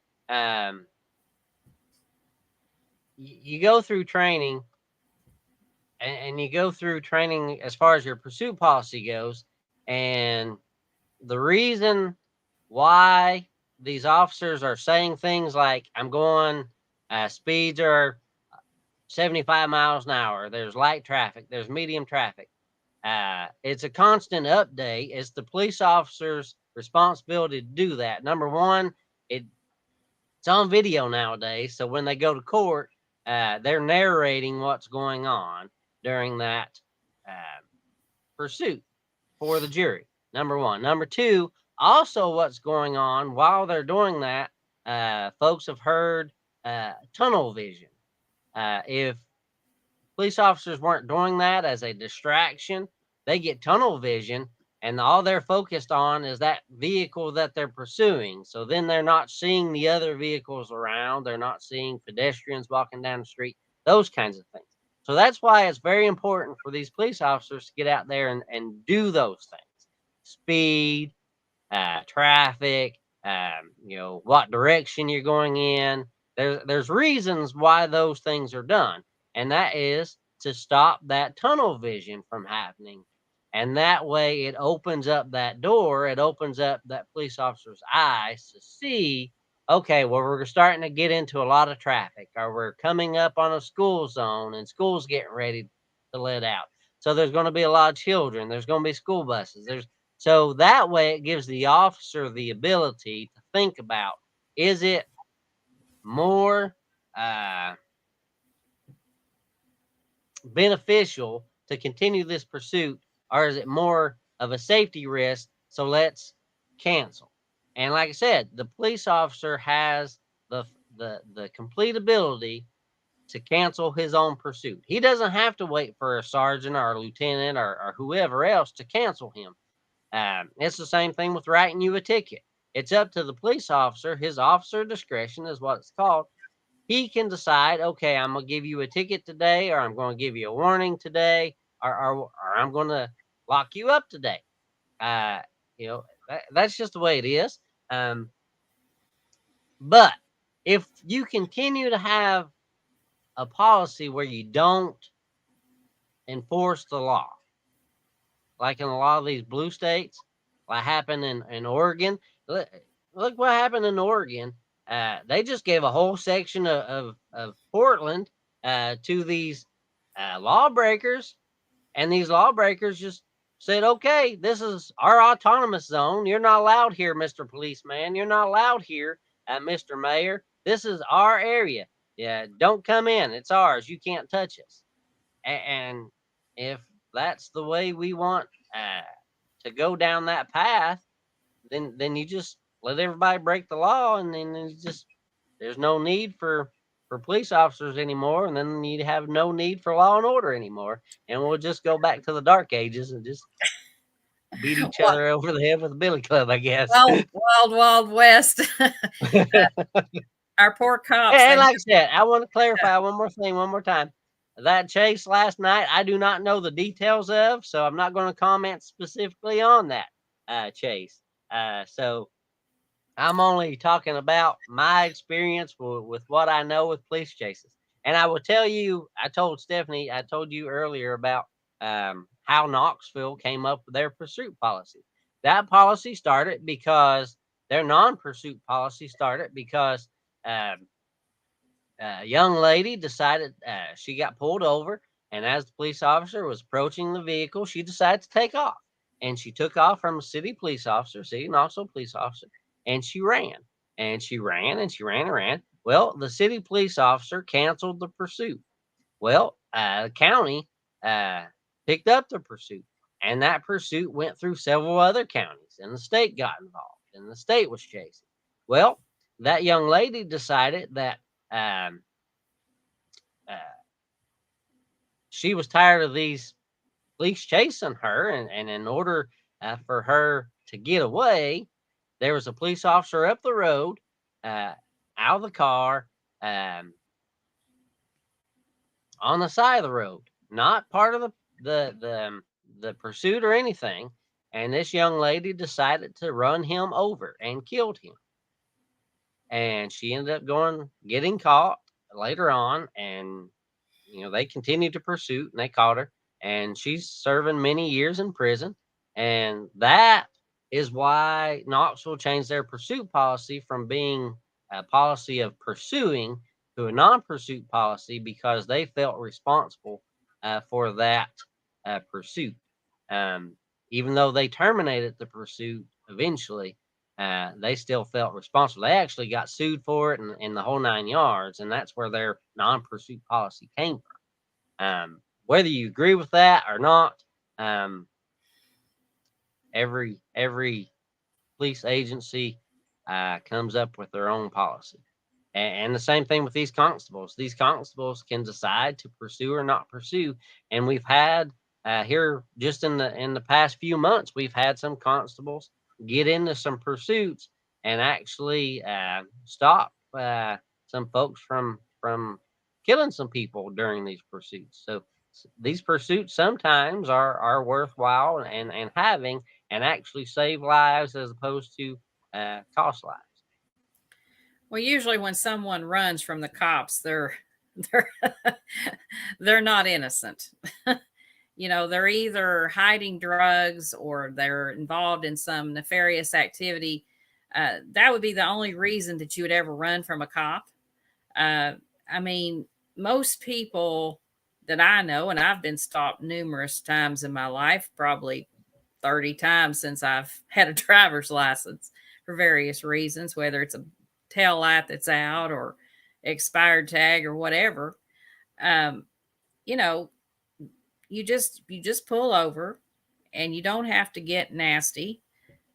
you go through training, and you go through training as far as your pursuit policy goes. And the reason why these officers are saying things like, I'm going, speeds are 75 miles an hour, there's light traffic, there's medium traffic. It's a constant update. It's the police officer's responsibility to do that. Number one, it's on video nowadays, so when they go to court, they're narrating what's going on during that pursuit for the jury. Number one. Number two, also what's going on while they're doing that. Folks have heard tunnel vision. If police officers weren't doing that as a distraction, they get tunnel vision, and all they're focused on is that vehicle that they're pursuing. So then they're not seeing the other vehicles around. They're not seeing pedestrians walking down the street, those kinds of things. So that's why it's very important for these police officers to get out there and do those things. Speed, traffic, what direction you're going in. There's reasons why those things are done. And that is to stop that tunnel vision from happening. And that way it opens up that door. It opens up that police officer's eyes to see, okay, well, we're starting to get into a lot of traffic, or we're coming up on a school zone and school's getting ready to let out. So there's going to be a lot of children. There's going to be school buses. So that way it gives the officer the ability to think about, is it more beneficial to continue this pursuit, or is it more of a safety risk? So let's cancel. And like I said, the police officer has the complete ability to cancel his own pursuit. He doesn't have to wait for a sergeant or a lieutenant or whoever else to cancel him. It's the same thing with writing you a ticket. It's up to the police officer. His officer discretion is what it's called. He can decide, okay, I'm going to give you a ticket today, or I'm going to give you a warning today, or I'm going to lock you up today. That's just the way it is. But if you continue to have a policy where you don't enforce the law, like in a lot of these blue states, like happened in Oregon. Look what happened in Oregon. They just gave a whole section of Portland to these lawbreakers, and these lawbreakers just said, okay, this is our autonomous zone. You're not allowed here, Mr. Policeman. You're not allowed here, Mr. Mayor. This is our area. Yeah, don't come in. It's ours. You can't touch us. And if that's the way we want to go down that path, then you just let everybody break the law, and then there's no need for police officers anymore, and then you have no need for law and order anymore, and we'll just go back to the dark ages and just beat each other over the head with a billy club, I guess. Wild West. Our poor cops. And like I said, I want to clarify one more thing, one more time. That chase last night, I do not know the details of, so I'm not going to comment specifically on that chase. So I'm only talking about my experience with what I know with police chases. And I will tell you, I told you earlier about how Knoxville came up with their pursuit policy. That policy started because their non-pursuit policy started because a young lady decided she got pulled over, and as the police officer was approaching the vehicle, she decided to take off. And she took off from a city Knoxville police officer, and she ran. And she ran and she ran and ran. Well, the city police officer canceled the pursuit. Well, the county picked up the pursuit, and that pursuit went through several other counties, and the state got involved, and the state was chasing. Well, that young lady decided that she was tired of these police chasing her, and in order for her to get away, there was a police officer up the road, out of the car, on the side of the road, not part of the pursuit or anything. And this young lady decided to run him over and killed him. And she ended up getting caught later on, and they continued to pursue, and they caught her, and she's serving many years in prison. And that is why Knoxville changed their pursuit policy from being a policy of pursuing to a non-pursuit policy, because they felt responsible for that pursuit. Even though they terminated the pursuit eventually, they still felt responsible. They actually got sued for it and the whole 9 yards, and that's where their non-pursuit policy came from. Whether you agree with that or not, every police agency comes up with their own policy. And the same thing with these constables. These constables can decide to pursue or not pursue. And we've had here just in the past few months, we've had some constables get into some pursuits and actually stop some folks from killing some people during these pursuits. So these pursuits sometimes are worthwhile and having, and actually save lives as opposed to cost lives. Well, usually when someone runs from the cops, they're they're not innocent. They're either hiding drugs or they're involved in some nefarious activity. That would be the only reason that you would ever run from a cop. I mean, most people that I know, and I've been stopped numerous times in my life, probably 30 times since I've had a driver's license for various reasons, whether it's a tail light that's out or expired tag or whatever. Um, you know, you just pull over and you don't have to get nasty.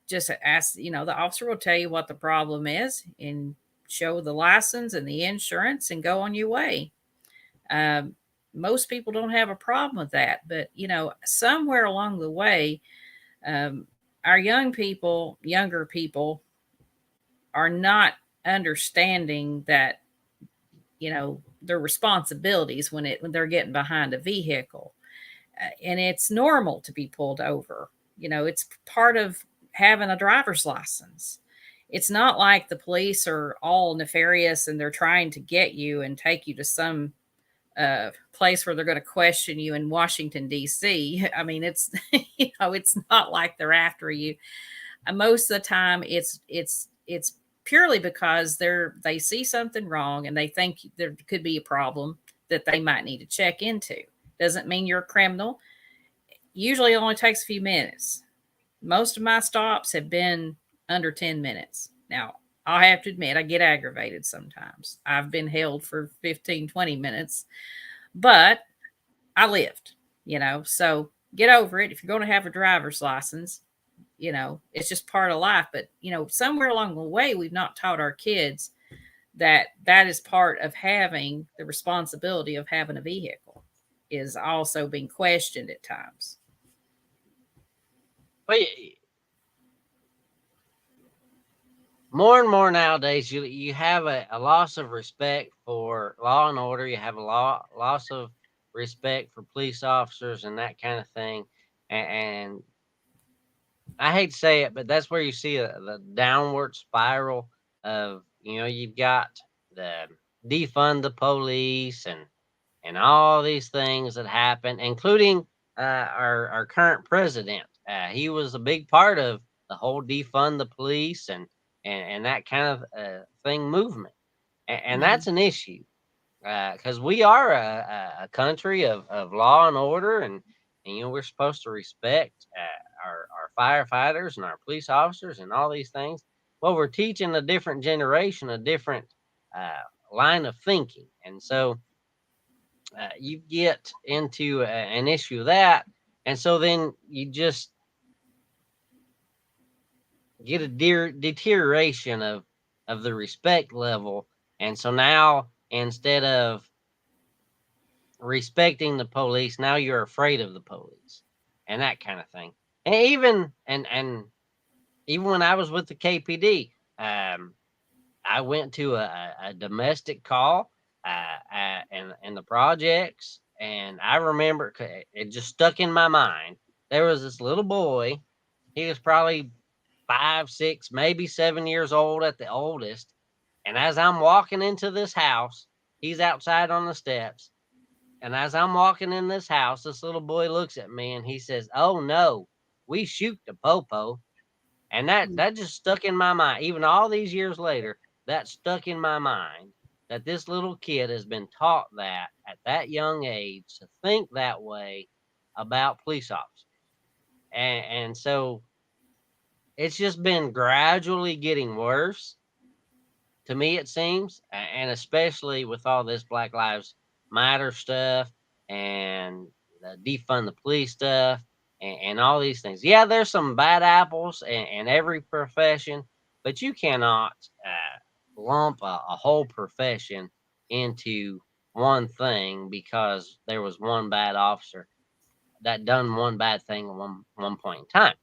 Just ask, the officer will tell you what the problem is and show the license and the insurance and go on your way. Um, Most people don't have a problem with that, but somewhere along the way, um, our younger people are not understanding that their responsibilities when they're getting behind a vehicle. And it's normal to be pulled over. It's part of having a driver's license. It's not like the police are all nefarious and they're trying to get you and take you to some place where they're going to question you in Washington D.C. I mean, it's it's not like they're after you. Most of the time, it's purely because they see something wrong and they think there could be a problem that they might need to check into. Doesn't mean you're a criminal. Usually, it only takes a few minutes. Most of my stops have been under 10 minutes. Now, I have to admit, I get aggravated sometimes. I've been held for 15, 20 minutes, but I lived, so get over it. If you're going to have a driver's license, it's just part of life. But, somewhere along the way, we've not taught our kids that is part of having the responsibility of having a vehicle, is also being questioned at times. But more and more nowadays, you have a loss of respect for law and order. You have a loss of respect for police officers and that kind of thing. And I hate to say it, but that's where you see the downward spiral of, you've got the defund the police and all these things that happen, including our current president. He was a big part of the whole defund the police and that kind of thing movement. And that's an issue because we are a country of law and order, and we're supposed to respect our firefighters and our police officers and all these things. Well, we're teaching a different generation, a different line of thinking. And so you get into an issue of that. And so then you just get a deterioration of the respect level. And so now, instead of respecting the police, now you're afraid of the police and that kind of thing. And even when I was with the KPD, I went to a domestic call in the projects, and I remember it just stuck in my mind. There was this little boy. He was probably 5, 6, maybe 7 years old at the oldest. And as I'm walking into this house, he's outside on the steps. And as I'm walking in this house, this little boy looks at me and he says, "Oh no, we shoot the popo." And that just stuck in my mind. Even all these years later, that stuck in my mind, that this little kid has been taught that at that young age, to think that way about police officers. And so it's just been gradually getting worse. To me, it seems, and especially with all this Black Lives Matter stuff and the defund the police stuff and all these things. Yeah, there's some bad apples in every profession, but you cannot lump a whole profession into one thing because there was one bad officer that done one bad thing at one point in time.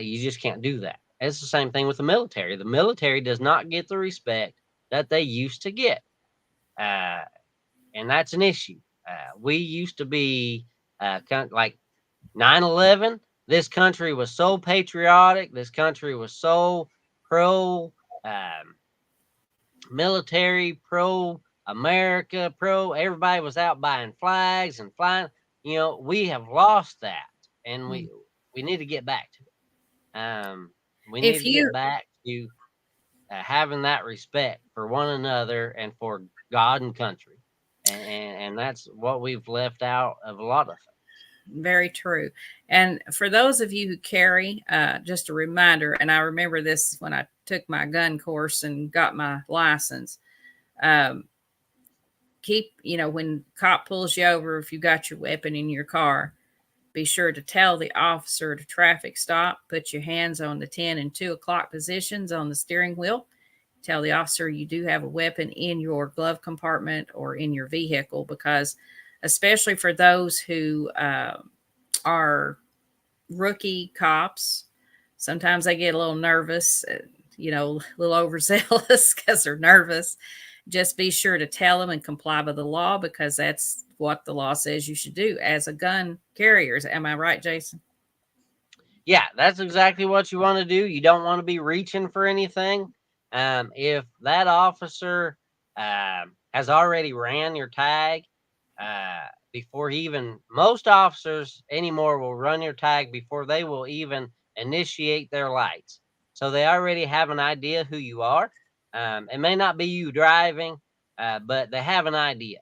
You just can't do that. It's the same thing with the military. The military does not get the respect that they used to get. And that's an issue. We used to be like 9/11. This country was so patriotic. This country was so pro military, pro America, pro everybody was out buying flags and flying. We have lost that, and we need to get back to it. We need to get back to having that respect for one another and for God and country. And that's what we've left out of a lot of things. Very true. And for those of you who carry, just a reminder, and I remember this when I took my gun course and got my license. When cop pulls you over, if you got your weapon in your car, be sure to tell the officer to traffic stop, put your hands on the 10 and 2 o'clock positions on the steering wheel. Tell the officer you do have a weapon in your glove compartment or in your vehicle, because especially for those who are rookie cops, sometimes they get a little nervous, a little overzealous because they're nervous. Just be sure to tell them and comply with the law, because that's what the law says you should do as a gun carrier. Am I right, Jason? Yeah, that's exactly what you want to do. You don't want to be reaching for anything. If that officer has already ran your tag before most officers anymore will run your tag before they will even initiate their lights. So they already have an idea who you are. It may not be you driving, but they have an idea.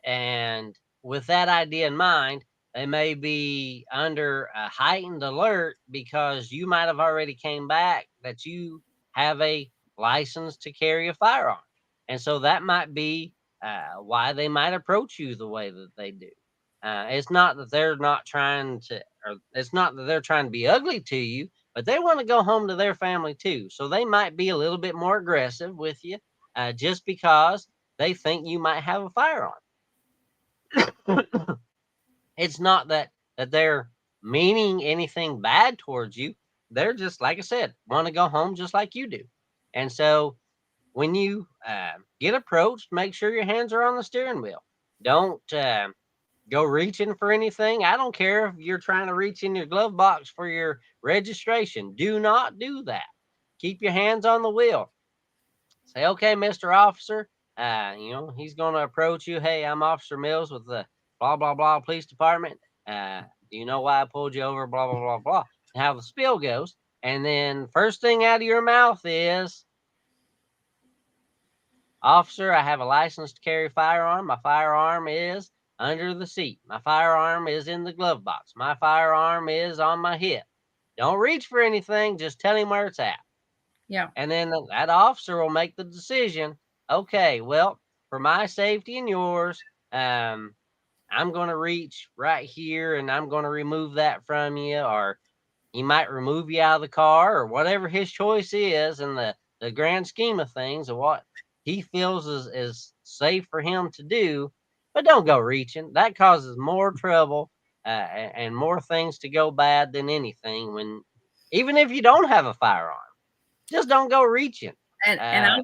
And with that idea in mind, they may be under a heightened alert because you might have already came back that you have a license to carry a firearm. And so that might be why they might approach you the way that they do. It's not that they're not trying to, or it's not that they're trying to be ugly to you, but they want to go home to their family too. So they might be a little bit more aggressive with you just because they think you might have a firearm. It's not that they're meaning anything bad towards you. They're just, like I said, want to go home just like you do. And so when you get approached, make sure your hands are on the steering wheel. Don't go reaching for anything. I don't care if you're trying to reach in your glove box for your registration. Do not do that. Keep your hands on the wheel. Say, okay, Mr. Officer, he's going to approach you. Hey, I'm Officer Mills with the blah, blah, blah police department. Do you know why I pulled you over? Blah, blah, blah, blah. And how the spiel goes. And then first thing out of your mouth is, Officer, I have a license to carry a firearm. My firearm is under the seat. My firearm is in the glove box. My firearm is on my hip. Don't reach for anything. Just tell him where it's at. Yeah. And then that officer will make the decision. Okay, well, for my safety and yours, I'm going to reach right here and I'm going to remove that from you, or he might remove you out of the car, or whatever his choice is in the grand scheme of things, of what he feels is safe for him to do. But don't go reaching. That causes more trouble and more things to go bad than anything. Even if you don't have a firearm, just don't go reaching. And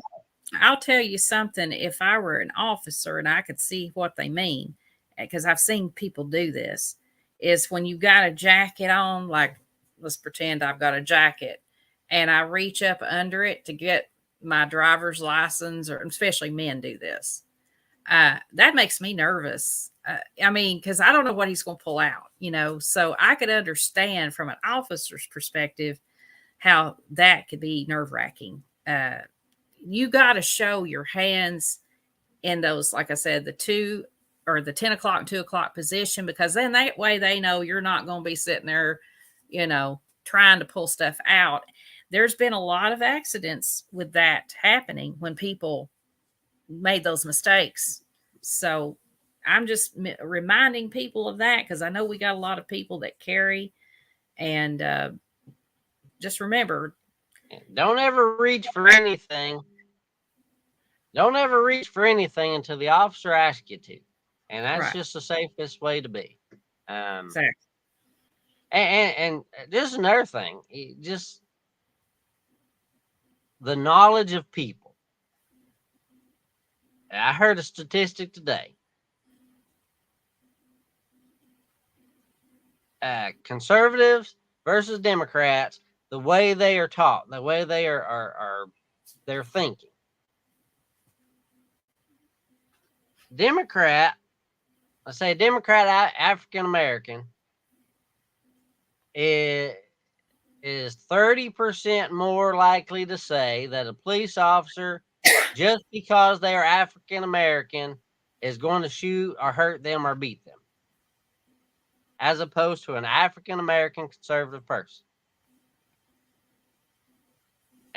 I'll tell you something. If I were an officer and I could see what they mean, because I've seen people do this, is when you got a jacket on, like let's pretend I've got a jacket and I reach up under it to get my driver's license, or especially men do this. That makes me nervous. Because I don't know what he's going to pull out, so I could understand from an officer's perspective how that could be nerve-wracking. You got to show your hands in those, like I said, the 2 or the 10 o'clock and 2 o'clock position, because then that way they know you're not going to be sitting there, trying to pull stuff out. There's been a lot of accidents with that happening when people made those mistakes. So I'm just reminding people of that, because I know we got a lot of people that carry, and just remember, don't ever reach for anything. Don't ever reach for anything until the officer asks you to. And that's right. just the safest way to be. Exactly. And just another thing, just the knowledge of people. I heard a statistic today. Conservatives versus Democrats, the way they are taught, the way they are they're thinking. Democrat, let's say Democrat African American is 30% more likely to say that a police officer, just because they are African American, is going to shoot or hurt them or beat them, as opposed to an African American conservative person.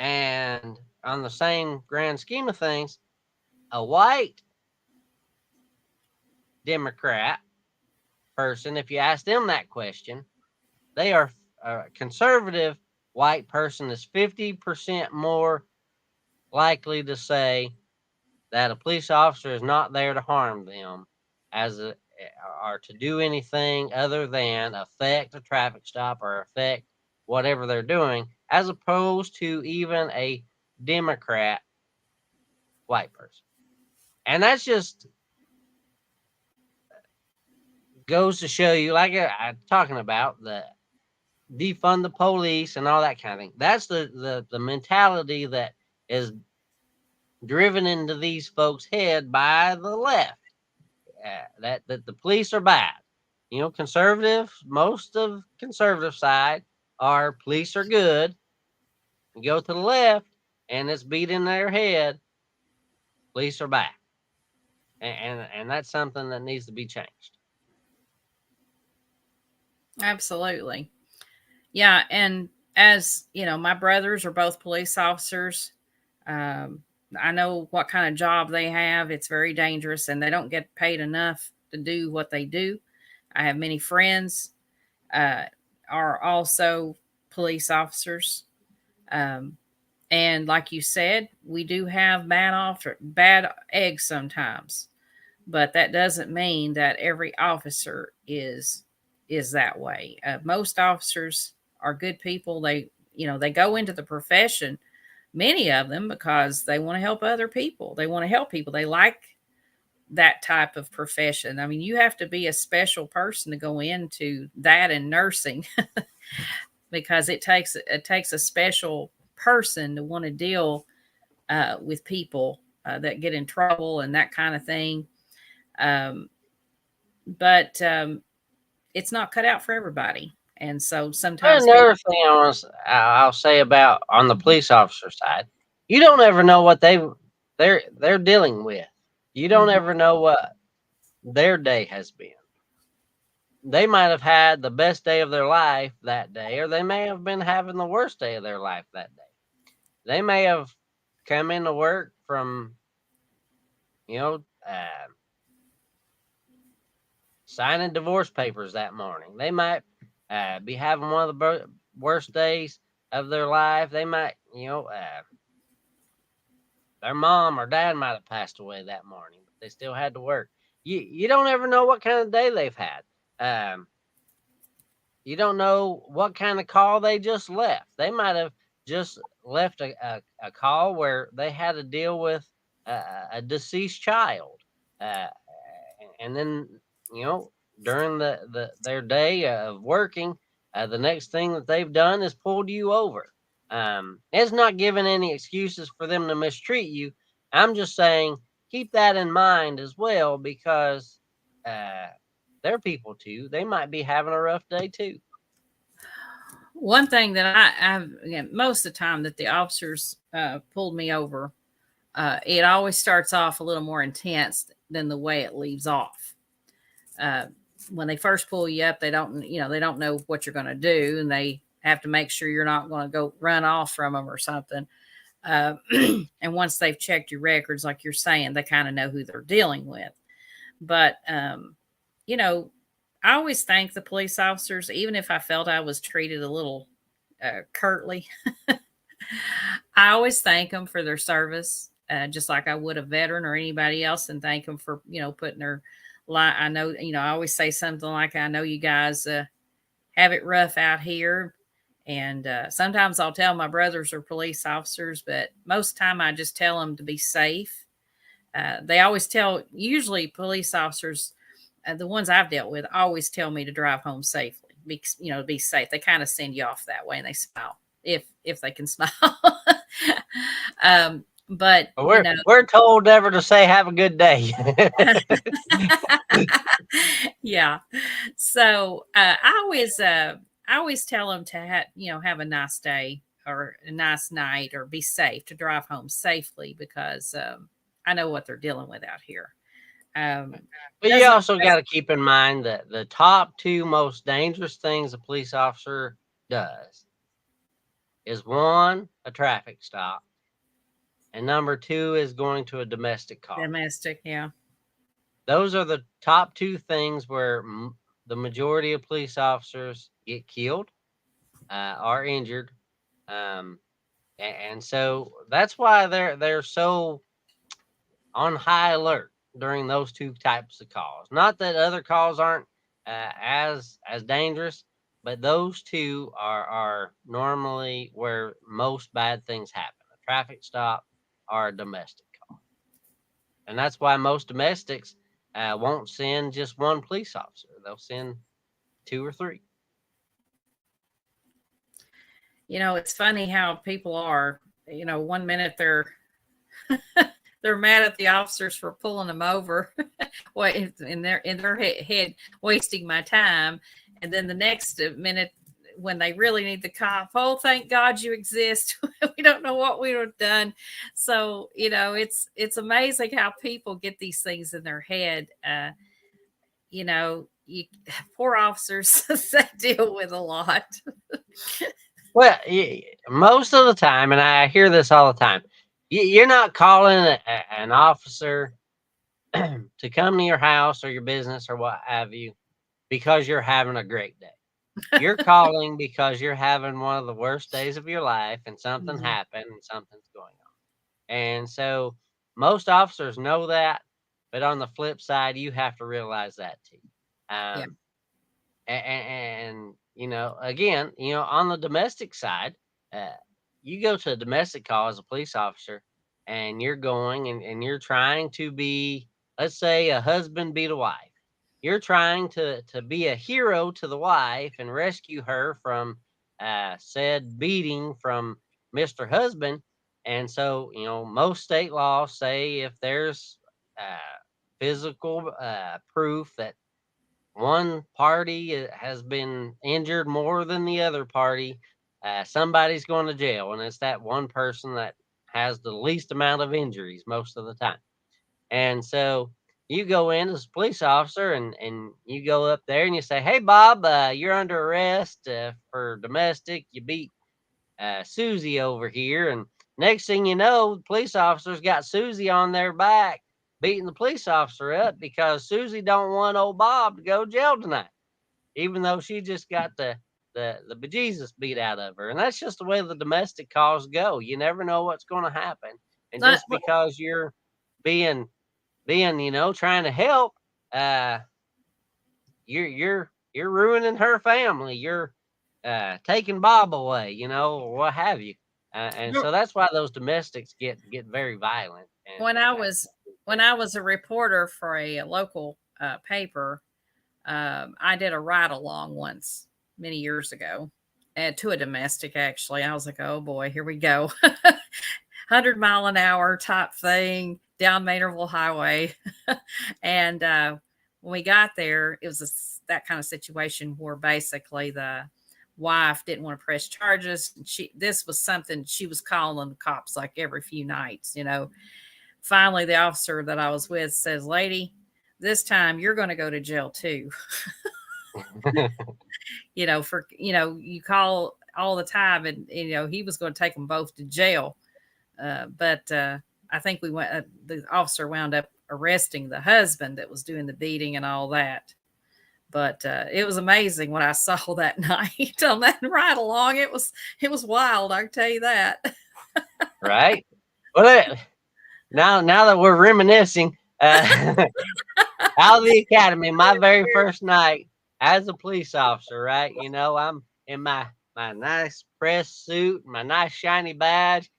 And on the same grand scheme of things, a white Democrat person, if you ask them that question, they are a conservative white person is 50% more likely to say that a police officer is not there to harm them or to do anything other than affect a traffic stop or affect whatever they're doing, as opposed to even a Democrat white person. And that's just goes to show you, like I'm talking about, the defund the police and all that kind of thing. That's the mentality that is driven into these folks' head by the left. That the police are bad. Conservative, most of conservative side are police are good. You go to the left and it's beat in their head, police are bad. And that's something that needs to be changed. Absolutely. Yeah. And as you know, my brothers are both police officers. I know what kind of job they have. It's very dangerous, and they don't get paid enough to do what they do. I have many friends are also police officers. Um, and like you said, we do have bad eggs sometimes, but that doesn't mean that every officer is that way. Most officers are good people. They go into the profession, many of them, because they want to help other people. They want to help people. They like that type of profession. I mean, you have to be a special person to go into that and nursing because it takes a special person to want to deal with people that get in trouble and that kind of thing. But it's not cut out for everybody. And so sometimes Another thing I'll say about on the police officer side, you don't ever know what they're dealing with. You don't ever know what their day has been. They might have had the best day of their life that day, or they may have been having the worst day of their life that day. They may have come into work from, signing divorce papers that morning. They might be having one of the worst days of their life. They might, their mom or dad might have passed away that morning, but they still had to work. You don't ever know what kind of day they've had. You don't know what kind of call they just left. They might have just left a call where they had to deal with a deceased child. And then, during their day of working, the next thing that they've done is pulled you over. It's not giving any excuses for them to mistreat you. I'm just saying keep that in mind as well, because they're people too. They might be having a rough day too. One thing that again, most of the time that the officers pulled me over, it always starts off a little more intense than the way it leaves off. when they first pull you up, they don't know what you're going to do, and they have to make sure you're not going to go run off from them or something. And once they've checked your records, like you're saying, they kind of know who they're dealing with. But, I always thank the police officers, even if I felt I was treated a little curtly. I always thank them for their service, just like I would a veteran or anybody else, and thank them for, putting their life. I know, I always say something like, I know you guys have it rough out here. And sometimes I'll tell my brothers are police officers, but most time I just tell them to be safe. They always usually police officers, the ones I've dealt with, always tell me to drive home safely, be safe. They kind of send you off that way, and they smile if they can smile. But we're told never to say have a good day. Yeah. So I always tell them to have a nice day or a nice night, or be safe, to drive home safely, because I know what they're dealing with out here. But you also got to keep in mind that the top two most dangerous things a police officer does is, one, a traffic stop, and number two is going to a domestic call. Domestic, yeah. Those are the top two things where the majority of police officers get killed or injured. And so that's why they're so on high alert during those two types of calls. Not that other calls aren't as dangerous, but those two are normally where most bad things happen: a traffic stop or a domestic call. And that's why most domestics won't send just one police officer. They'll send 2 or 3. It's funny how people are. 1 minute they're they're mad at the officers for pulling them over, in their head, wasting my time, and then the next minute, when they really need the cop, oh, thank God you exist. We don't know what we would have done. So it's amazing how people get these things in their head. Poor officers, they deal with a lot. Well, most of the time, and I hear this all the time, you're not calling an officer to come to your house or your business or what have you because you're having a great day. You're calling because you're having one of the worst days of your life, and something happened and something's going on. And so most officers know that, but on the flip side, you have to realize that too. Yeah. And again, on the domestic side, you go to a domestic call as a police officer, and you're going and you're trying to be, let's say, a husband beat a wife. You're trying to be a hero to the wife and rescue her from said beating from Mr. Husband. And so, most state laws say if there's physical proof that one party has been injured more than the other party, somebody's going to jail, and it's that one person that has the least amount of injuries most of the time. And so you go in as a police officer, and you go up there and you say, hey, Bob, you're under arrest for domestic. You beat Susie over here. And next thing you know, the police officer's got Susie on their back, beating the police officer up because Susie don't want old Bob to go to jail tonight, even though she just got the bejesus beat out of her. And that's just the way the domestic calls go. You never know what's going to happen. And just because you're being trying to help, you're ruining her family. You're taking Bob away, or what have you. And so that's why those domestics get very violent. And when I was a reporter for a local paper, I did a ride along once many years ago, to a domestic. Actually, I was like, oh boy, here we go. 100-mile-an-hour type thing down Maynardville Highway. And when we got there, it was that kind of situation where basically the wife didn't want to press charges. This was something she was calling the cops like every few nights. Finally, the officer that I was with says, lady, this time you're going to go to jail too. You call all the time, and he was going to take them both to jail. But I think the officer wound up arresting the husband that was doing the beating and all that. But it was amazing what I saw that night on that ride along. It was wild, I can tell you that. Right. Well, now that we're reminiscing, out of the academy, my very first night as a police officer, right? I'm in my nice press suit, my nice shiny badge.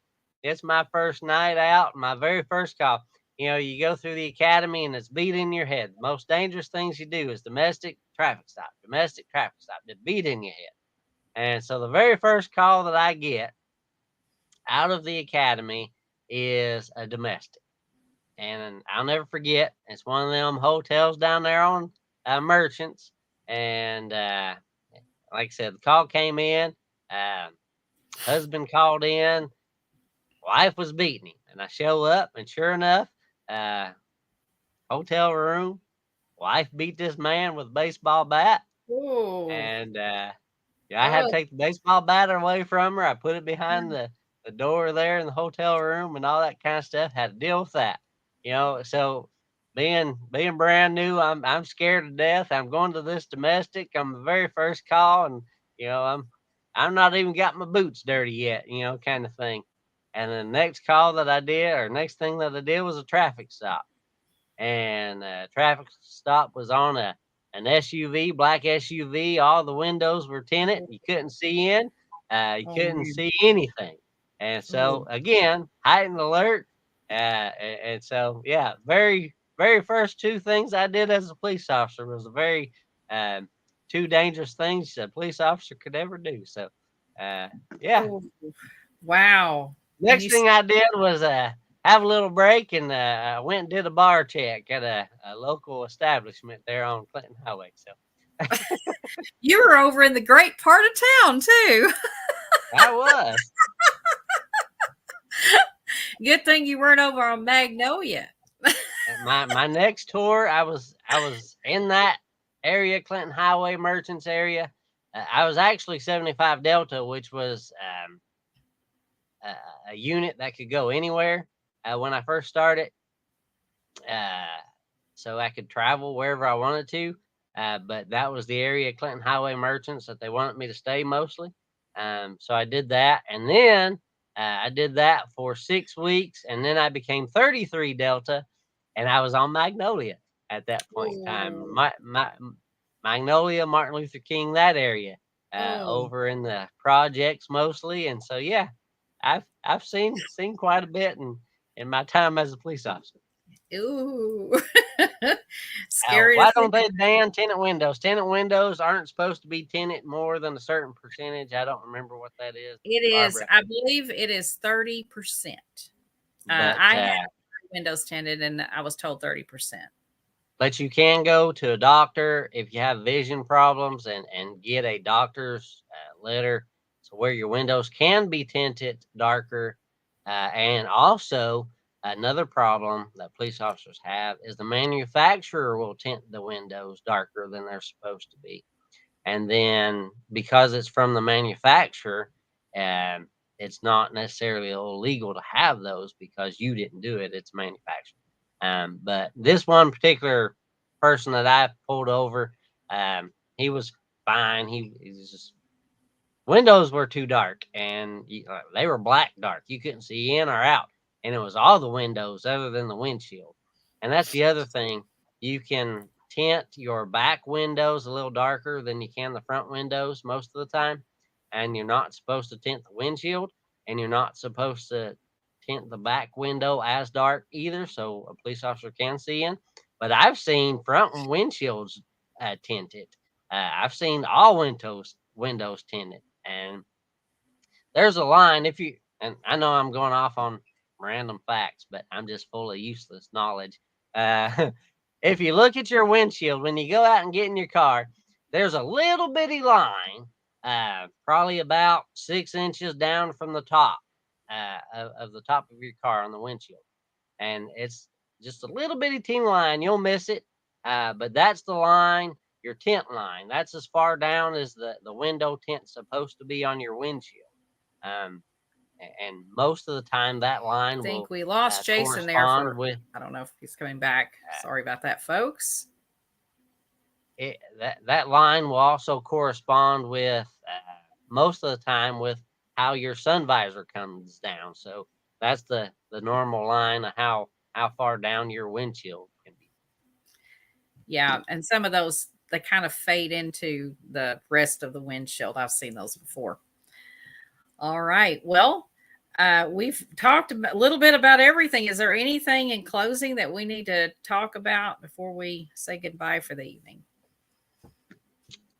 It's my first night out, my very first call. You go through the academy and it's beat in your head. The most dangerous things you do is domestic traffic stop, just beat in your head. And so the very first call that I get out of the academy is a domestic. And I'll never forget, it's one of them hotels down there on Merchants. And like I said, the call came in, husband called in, wife was beating him. And I show up, and sure enough, hotel room, wife beat this man with a baseball bat. Ooh. And I had to take the baseball bat away from her. I put it behind the door there in the hotel room and all that kind of stuff. Had to deal with that. So being brand new, I'm scared to death. I'm going to this domestic. I'm the very first call, and I'm not even got my boots dirty yet, kind of thing. And the next call that I did, or next thing that I did, was a traffic stop. And traffic stop was on an SUV, black SUV. All the windows were tinted. You couldn't see in. You couldn't see anything. And so again, heightened alert. And so yeah, very very first two things I did as a police officer was the very two dangerous things a police officer could ever do. So yeah. Ooh. Wow. Next thing I did was have a little break, and I went and did a bar check at a local establishment there on Clinton Highway. So you were over in the great part of town too. I was. Good thing you weren't over on Magnolia. my next tour, I was in that area, Clinton Highway, Merchants area. I was actually 75 Delta, which was a unit that could go anywhere when I first started. So I could travel wherever I wanted to. But that was the area, Clinton Highway, Merchants, that they wanted me to stay mostly. So I did that. And then I did that for 6 weeks. And then I became 33 Delta, and I was on Magnolia at that point in time. Magnolia, Martin Luther King, that area, over in the projects mostly. And so, yeah, I've seen quite a bit in my time as a police officer. Ooh. Scary. Why don't they ban tenant windows? Tenant windows aren't supposed to be tinted more than a certain percentage. I don't remember what that is. It is. I believe it is 30%. I had windows tinted, and I was told 30%. But you can go to a doctor if you have vision problems and get a doctor's letter, so where your windows can be tinted darker. And also, another problem that police officers have is the manufacturer will tint the windows darker than they're supposed to be. And then because it's from the manufacturer, it's not necessarily illegal to have those because you didn't do it. It's manufactured. But this one particular person that I pulled over, he was fine. He's just, windows were too dark, and they were black dark. You couldn't see in or out. And it was all the windows other than the windshield. And that's the other thing. You can tint your back windows a little darker than you can the front windows most of the time. And you're not supposed to tint the windshield, and you're not supposed to tint the back window as dark either, so a police officer can see in. But I've seen front windshields tinted. I've seen all windows tinted. And there's a line, and I know I'm going off on random facts, but I'm just full of useless knowledge. If you look at your windshield when you go out and get in your car, there's a little bitty line, probably about 6 inches down from the top of the top of your car on the windshield, and it's just a little bitty teeny line. You'll miss it, But that's the line, your tent line. That's as far down as the window tent's supposed to be on your windshield. And most of the time that line I think will we lost Jason there correspond with. I don't know if he's coming back. Sorry about that, folks. That line will also correspond with most of the time with how your sun visor comes down. So that's the normal line of how far down your windshield can be. Yeah, and some of those, they kind of fade into the rest of the windshield. I've seen those before. All right. Well, we've talked a little bit about everything. Is there anything in closing that we need to talk about before we say goodbye for the evening?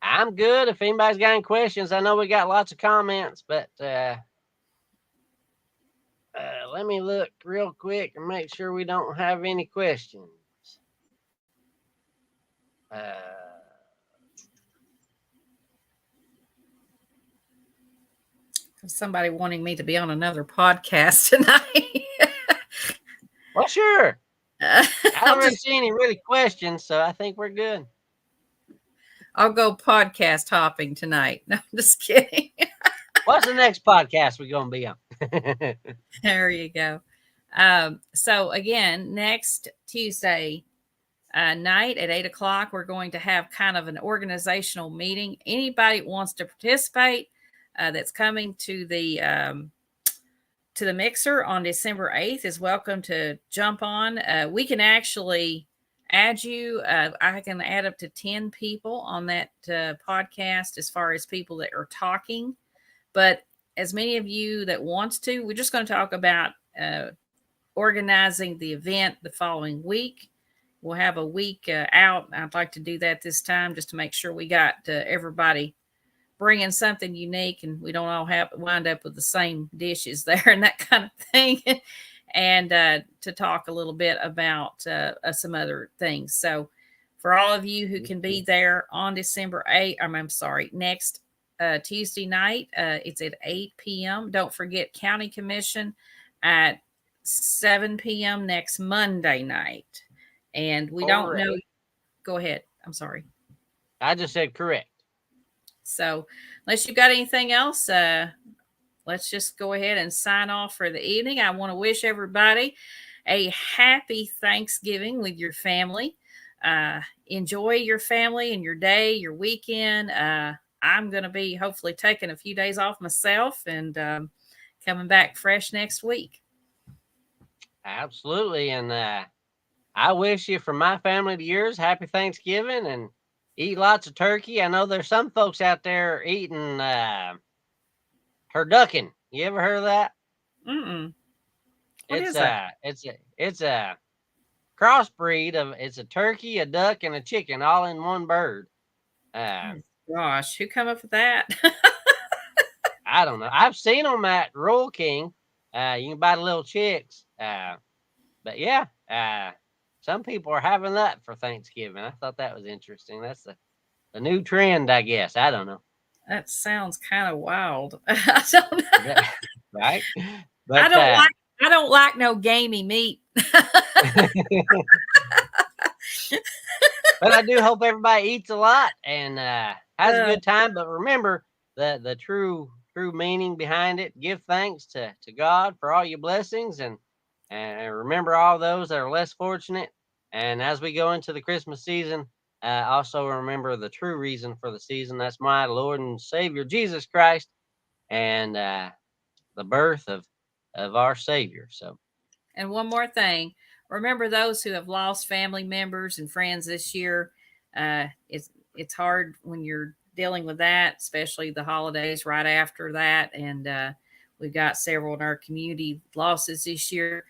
I'm good. If anybody's got any questions, I know we got lots of comments, but let me look real quick and make sure we don't have any questions. Somebody wanting me to be on another podcast tonight. Well, sure. I don't really see any really questions, so I think we're good. I'll go podcast hopping tonight. No, I'm just kidding. What's the next podcast we're going to be on? There you go. So again, next Tuesday night at 8:00, we're going to have kind of an organizational meeting. Anybody wants to participate that's coming to the mixer on December 8th is welcome to jump on. We can actually add you. I can add up to 10 people on that podcast as far as people that are talking. But as many of you that wants to, we're just going to talk about organizing the event the following week. We'll have a week out. I'd like to do that this time just to make sure we got everybody bringing something unique and we don't all wind up with the same dishes there and that kind of thing. And to talk a little bit about some other things. So for all of you who can be there on December 8th, next Tuesday night, it's at 8 p.m. Don't forget County Commission at 7 p.m. next Monday night. And we don't know. Go ahead. I'm sorry. I just said correct. So unless you've got anything else, let's just go ahead and sign off for the evening. I want to wish everybody a happy Thanksgiving with your family. Enjoy your family and your day, your weekend. I'm going to be hopefully taking a few days off myself and coming back fresh next week. Absolutely. And I wish you from my family to yours, happy Thanksgiving and eat lots of turkey. I know there's some folks out there eating turducken. You ever heard of that? Mm-mm. It's a crossbreed of, it's a turkey, a duck, and a chicken all in one bird. Gosh, who come up with that? I don't know. I've seen them at Royal King. You can buy the little chicks. But yeah, some people are having that for Thanksgiving. I thought that was interesting. That's the new trend, I guess. I don't know. That sounds kind of wild. I don't know. Right? But, I don't like no gamey meat. But I do hope everybody eats a lot and has a good time. But remember the true meaning behind it. Give thanks to God for all your blessings and remember all those that are less fortunate. And as we go into the Christmas season, also remember the true reason for the season. That's my Lord and Savior, Jesus Christ, and the birth of our Savior. So, and one more thing. Remember those who have lost family members and friends this year. It's hard when you're dealing with that, especially the holidays right after that. And we've got several in our community losses this year.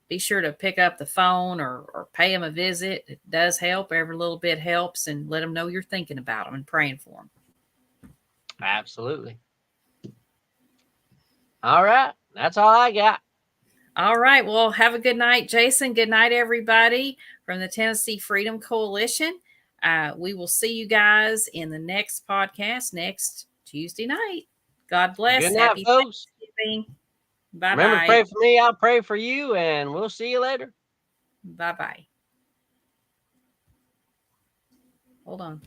Be sure to pick up the phone or pay them a visit. It does help. Every little bit helps, and let them know you're thinking about them and praying for them. Absolutely. All right. That's all I got. All right. Well, have a good night, Jason. Good night, everybody from the Tennessee Freedom Coalition. We will see you guys in the next podcast next Tuesday night. God bless. Good night, folks. Bye-bye. Remember to pray for me. I'll pray for you, and we'll see you later. Bye-bye. Hold on.